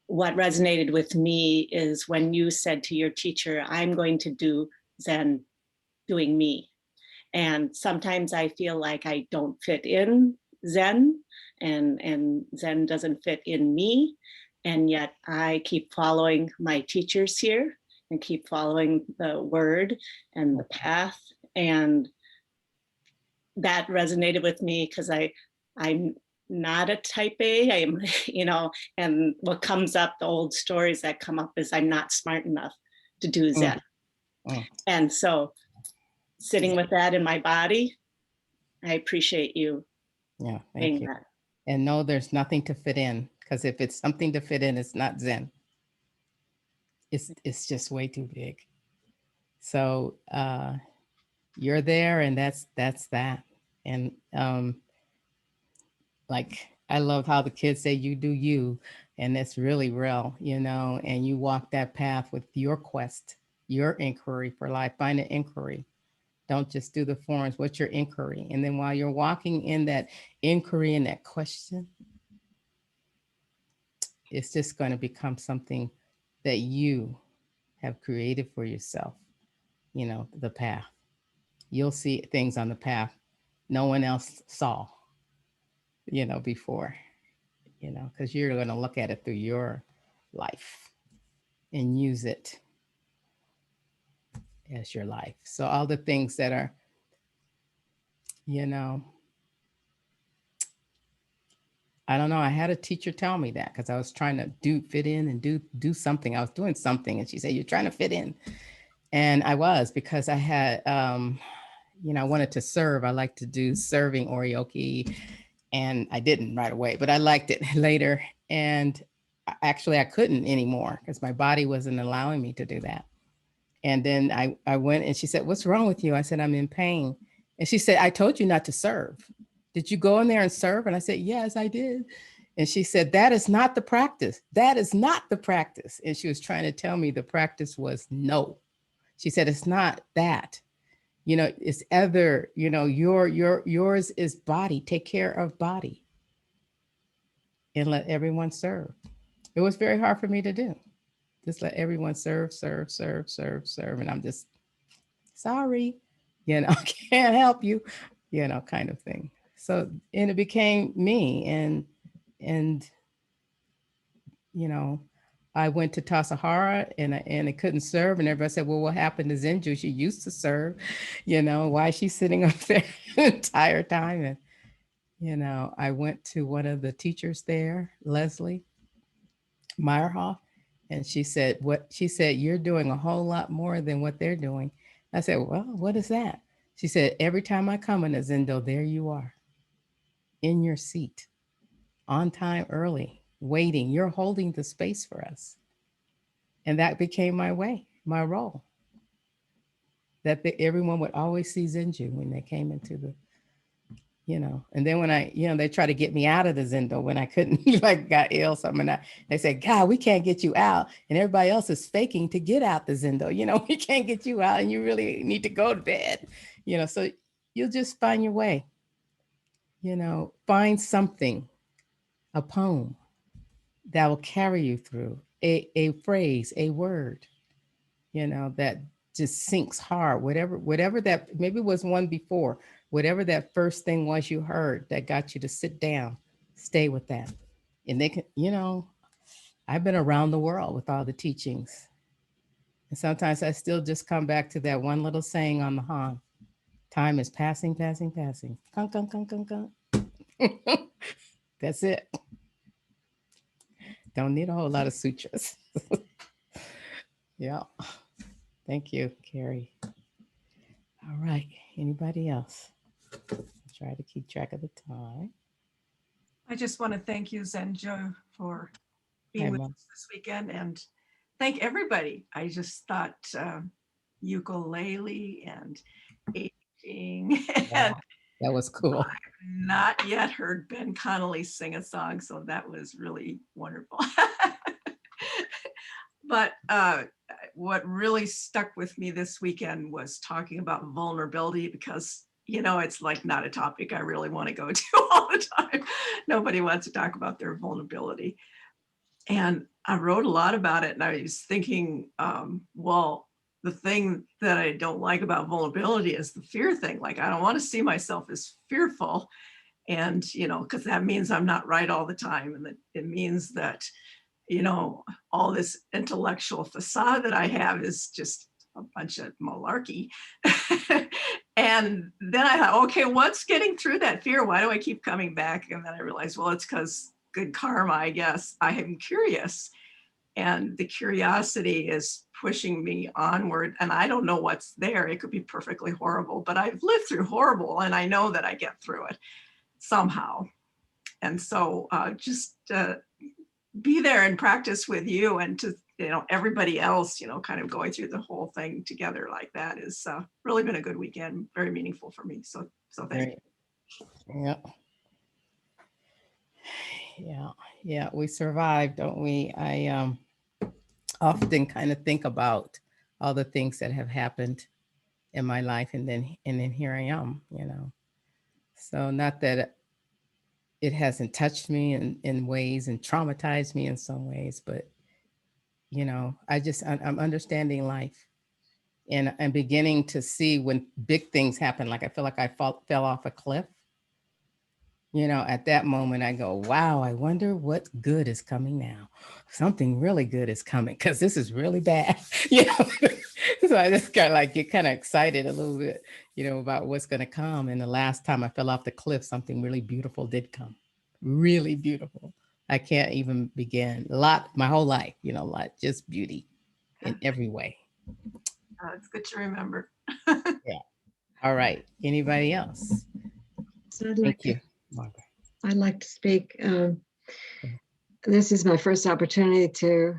[SPEAKER 21] what resonated with me is when you said to your teacher, I'm going to do Zen doing me. And sometimes I feel like I don't fit in Zen, and Zen doesn't fit in me. And yet I keep following my teachers here and keep following the word and the path. And that resonated with me because I'm not a type A. I am, and what comes up, the old stories that come up is I'm not smart enough to do Zen. And so sitting with that in my body, I appreciate you.
[SPEAKER 1] Yeah, thank you.
[SPEAKER 21] That.
[SPEAKER 1] And no, there's nothing to fit in, because if it's something to fit in, it's not Zen. It's just way too big. So you're there, and that's that. And like, I love how the kids say you do you, and that's really real, and you walk that path with your quest, your inquiry for life. Find an inquiry. Don't just do the forms. What's your inquiry? And then while you're walking in that inquiry and that question, it's just going to become something that you have created for yourself, the path. You'll see things on the path no one else saw, before, because you're going to look at it through your life and use it as your life. So all the things that are, I don't know. I had a teacher tell me that because I was trying to fit in and do something. I was doing something, and she said, "You're trying to fit in," and I was, because I had, I wanted to serve. I like to do serving oryoki, and I didn't right away, but I liked it later. And actually, I couldn't anymore because my body wasn't allowing me to do that. And then I went, and she said, "What's wrong with you?" I said, "I'm in pain." And she said, "I told you not to serve. Did you go in there and serve?" And I said, "Yes, I did." And she said, "That is not the practice. That is not the practice." And she was trying to tell me the practice was no. She said, "It's not that. It's other, yours is body. Take care of body and let everyone serve." It was very hard for me to do. Just let everyone serve. And I'm just, sorry, can't help you, kind of thing. So, and it became me, and I went to Tassajara, and I couldn't serve, and everybody said, "Well, what happened to Zenju? She used to serve, why is she sitting up there the entire time?" And I went to one of the teachers there, Leslie Meyerhoff, and she said, "You're doing a whole lot more than what they're doing." I said, "Well, what is that?" She said, "Every time I come in a Zendo, there you are, in your seat, on time, early, waiting. You're holding the space for us." And that became my role. That everyone would always see Zenju when they came into the, and then when I, they try to get me out of the Zendo when I couldn't, like got ill, something. And they said, "God, we can't get you out." And everybody else is faking to get out the Zendo. "We can't get you out, and you really need to go to bed." So you'll just find your way, find something, a poem that will carry you through, a phrase, a word, that just sinks hard. Whatever that, maybe it was one before, whatever that first thing was you heard that got you to sit down, stay with that. And they can, I've been around the world with all the teachings. And sometimes I still just come back to that one little saying on the Han. Time is passing, passing, passing. Kunk, kunk, kunk, kunk, kunk. That's it. Don't need a whole lot of sutras. Yeah. Thank you, Carrie. All right. Anybody else? I'll try to keep track of the time.
[SPEAKER 3] I just want to thank you, Zenju, for being
[SPEAKER 1] Hi,
[SPEAKER 3] with
[SPEAKER 1] Mom.
[SPEAKER 3] us this weekend, and thank everybody. I just thought ukulele and aging, and
[SPEAKER 1] Wow, that was cool.
[SPEAKER 3] I've not yet heard Ben Connolly sing a song, so that was really wonderful. But what really stuck with me this weekend was talking about vulnerability, because it's like not a topic I really want to go to all the time. Nobody wants to talk about their vulnerability. And I wrote a lot about it, and I was thinking, well, the thing that I don't like about vulnerability is the fear thing. Like, I don't want to see myself as fearful. And, because that means I'm not right all the time. And that it means that, all this intellectual facade that I have is just a bunch of malarkey. And then I thought, okay, what's getting through that fear? Why do I keep coming back? And then I realized, well, it's because good karma, I guess. I am curious. And the curiosity is pushing me onward. And I don't know what's there. It could be perfectly horrible, but I've lived through horrible, and I know that I get through it somehow. And so just be there and practice with you, and to everybody else, kind of going through the whole thing together like that is really been a good weekend, very meaningful for me. So thank you.
[SPEAKER 1] Yeah, we survived, don't we? I often kind of think about all the things that have happened in my life, and then here I am. So not that it hasn't touched me in ways and traumatized me in some ways, but I'm understanding life, and I'm beginning to see when big things happen. Like I feel like I fell off a cliff. At that moment I go, wow, I wonder what good is coming now. Something really good is coming, because this is really bad. So I just kind of get kind of excited a little bit, about what's going to come. And the last time I fell off the cliff, something really beautiful did come. Really beautiful. I can't even begin. My whole life, just beauty in every way.
[SPEAKER 3] It's good to remember.
[SPEAKER 1] Yeah. All right. Anybody else?
[SPEAKER 22] So
[SPEAKER 1] Thank you, Margaret.
[SPEAKER 22] I'd like to speak. This is my first opportunity to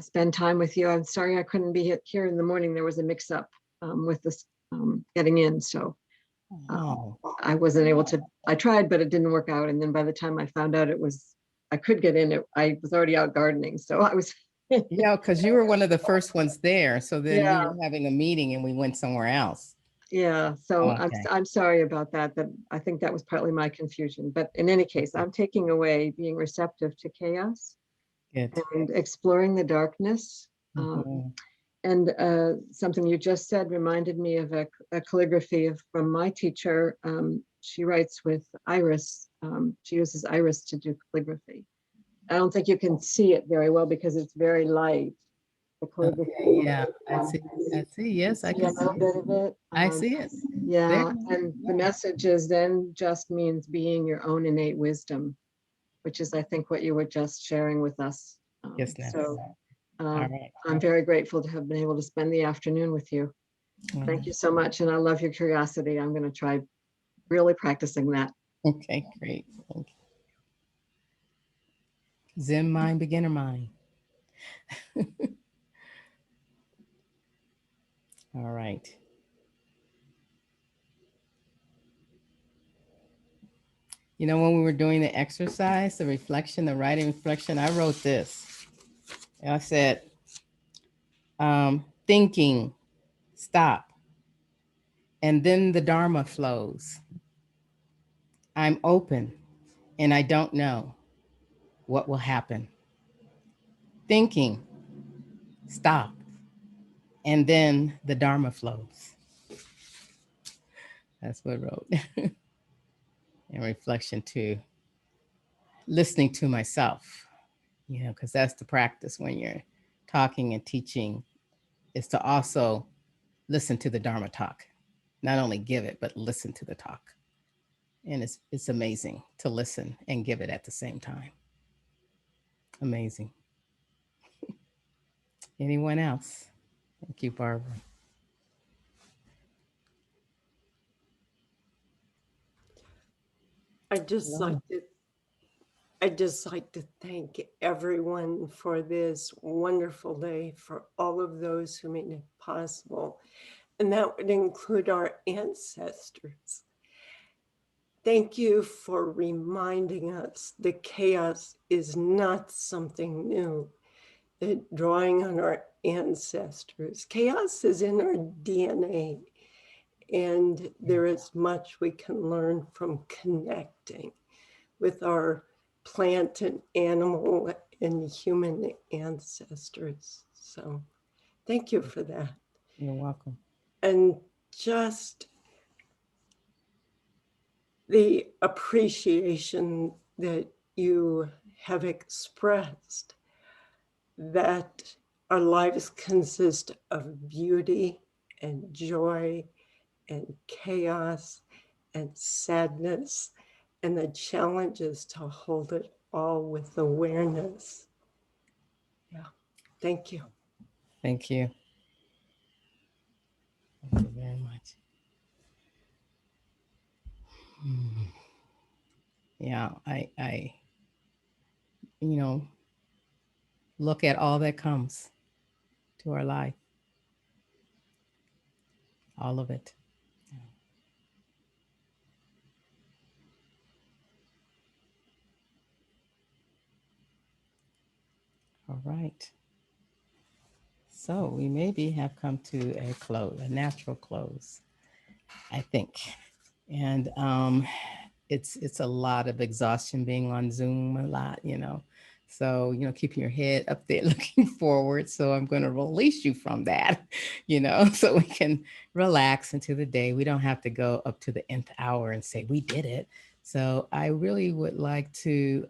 [SPEAKER 22] spend time with you. I'm sorry I couldn't be here in the morning. There was a mix-up with this getting in, so I wasn't able to. I tried, but it didn't work out. And then by the time I found out I could get in, I was already out gardening, so I was.
[SPEAKER 1] Yeah, because you were one of the first ones there. So then
[SPEAKER 22] Yeah.
[SPEAKER 1] we were having a meeting and we went somewhere else.
[SPEAKER 22] Yeah, so
[SPEAKER 1] Okay.
[SPEAKER 22] I'm sorry about that. That I think that was partly my confusion. But in any case, I'm taking away being receptive to chaos.
[SPEAKER 1] Good.
[SPEAKER 22] And exploring the darkness. And something you just said reminded me of a calligraphy from my teacher. She writes with iris. She uses iris to do calligraphy. I don't think you can see it very well because it's very light. The calligraphy.
[SPEAKER 1] Okay, yeah, I see. Yes, I can see
[SPEAKER 22] a bit of it.
[SPEAKER 1] I see it.
[SPEAKER 22] Yeah, and the message is then just means being your own innate wisdom, which is, I think, what you were just sharing with us.
[SPEAKER 1] Yes, ma'am.
[SPEAKER 22] So
[SPEAKER 1] All right.
[SPEAKER 22] I'm very grateful to have been able to spend the afternoon with you. Thank you so much. And I love your curiosity. I'm going to try really practicing that.
[SPEAKER 1] Okay, great. Thank you. Zen mind, beginner mind. All right. When we were doing the exercise, the reflection, the writing reflection, I wrote this. I said, thinking, stop. And then the dharma flows. I'm open and I don't know what will happen. Thinking, stop. and then the dharma flows. That's what I wrote. In reflection to listening to myself, because that's the practice when you're talking and teaching, is to also listen to the dharma talk. Not only give it, but listen to the talk. And it's amazing to listen and give it at the same time. Amazing. Anyone else? Thank you, Barbara.
[SPEAKER 5] I'd just like to thank everyone for this wonderful day, for all of those who made it possible. And that would include our ancestors. Thank you for reminding us that chaos is not something new, that drawing on our ancestors, chaos is in our DNA. And there is much we can learn from connecting with our plant and animal and human ancestors. So thank you for that.
[SPEAKER 1] You're welcome.
[SPEAKER 5] And just the appreciation that you have expressed that our lives consist of beauty and joy and chaos and sadness, and the challenge is to hold it all with awareness. Yeah, thank you.
[SPEAKER 1] Thank you. Thank you very much. Yeah, I look at all that comes to our life. All of it. All right. So we maybe have come to a close, a natural close, I think. And it's a lot of exhaustion being on Zoom a lot, So, keeping your head up there looking forward. So I'm going to release you from that, so we can relax into the day. We don't have to go up to the nth hour and say, we did it. So I really would like to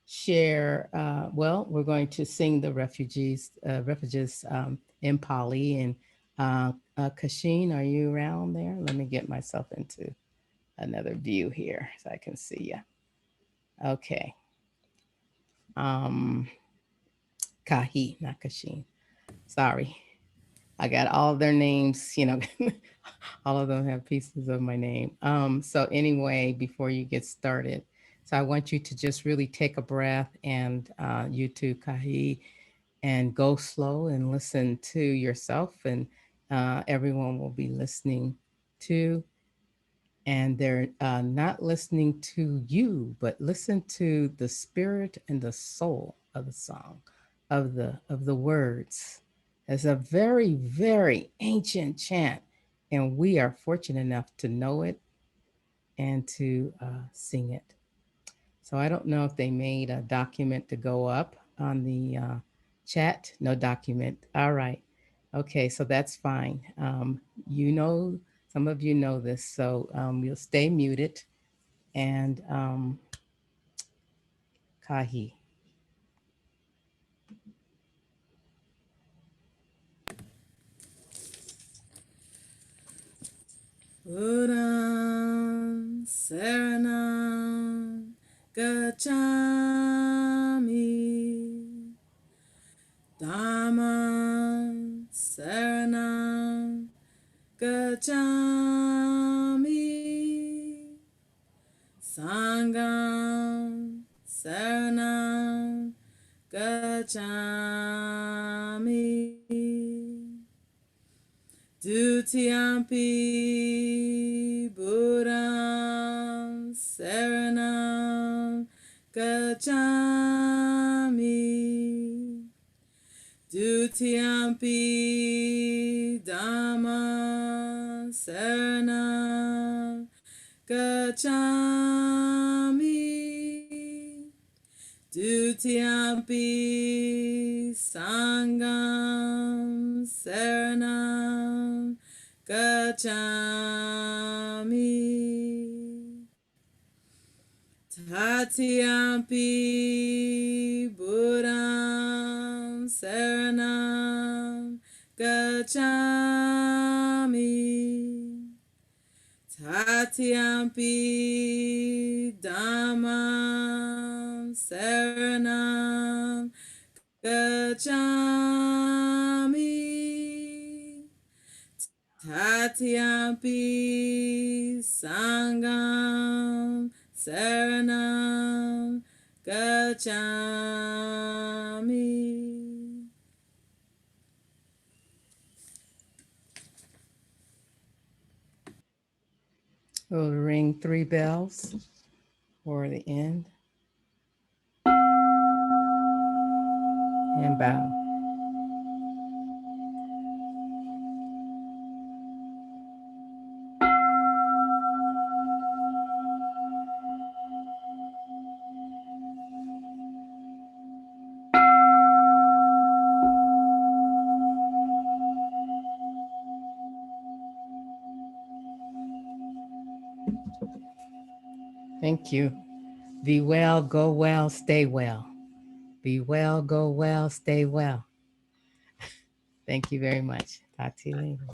[SPEAKER 1] share, we're going to sing the refugees in Pali. And Kashin, are you around there? Let me get myself into another view here so I can see you. Okay. Kahi, not Kashin. Sorry. I got all their names, all of them have pieces of my name. So anyway, before you get started, so I want you to just really take a breath, and you too, Kahi, and go slow and listen to yourself, and everyone will be listening to. And they're not listening to you, but listen to the spirit and the soul of the song, of the words. It's a very, very ancient chant, and we are fortunate enough to know it and to sing it. So I don't know if they made a document to go up on the chat. No document. All right. Okay, so that's fine. Some of you know this, so you'll stay muted. And Kahi.
[SPEAKER 13] Buddham Saranam Gacchami, Dhammam Saranam Gacchami, Sangham Saranam Gacchami, Dutiyampi Buddham Saranam Gacchami, Dutiyampi Dhammam Saranam Gacchami, Dutiyampi Sangam Saranam Gacchami. Tatiyampi Buddham Saranam Gacchami. Tatiyampi Dhammam Saranam Gacchami. Tatiyampi Sangam Saranam Gacchami.
[SPEAKER 1] We'll ring 3 bells for the end. And bow. Thank you. Be well, go well, stay well. Be well, go well, stay well. Thank you very much. Talk to you later.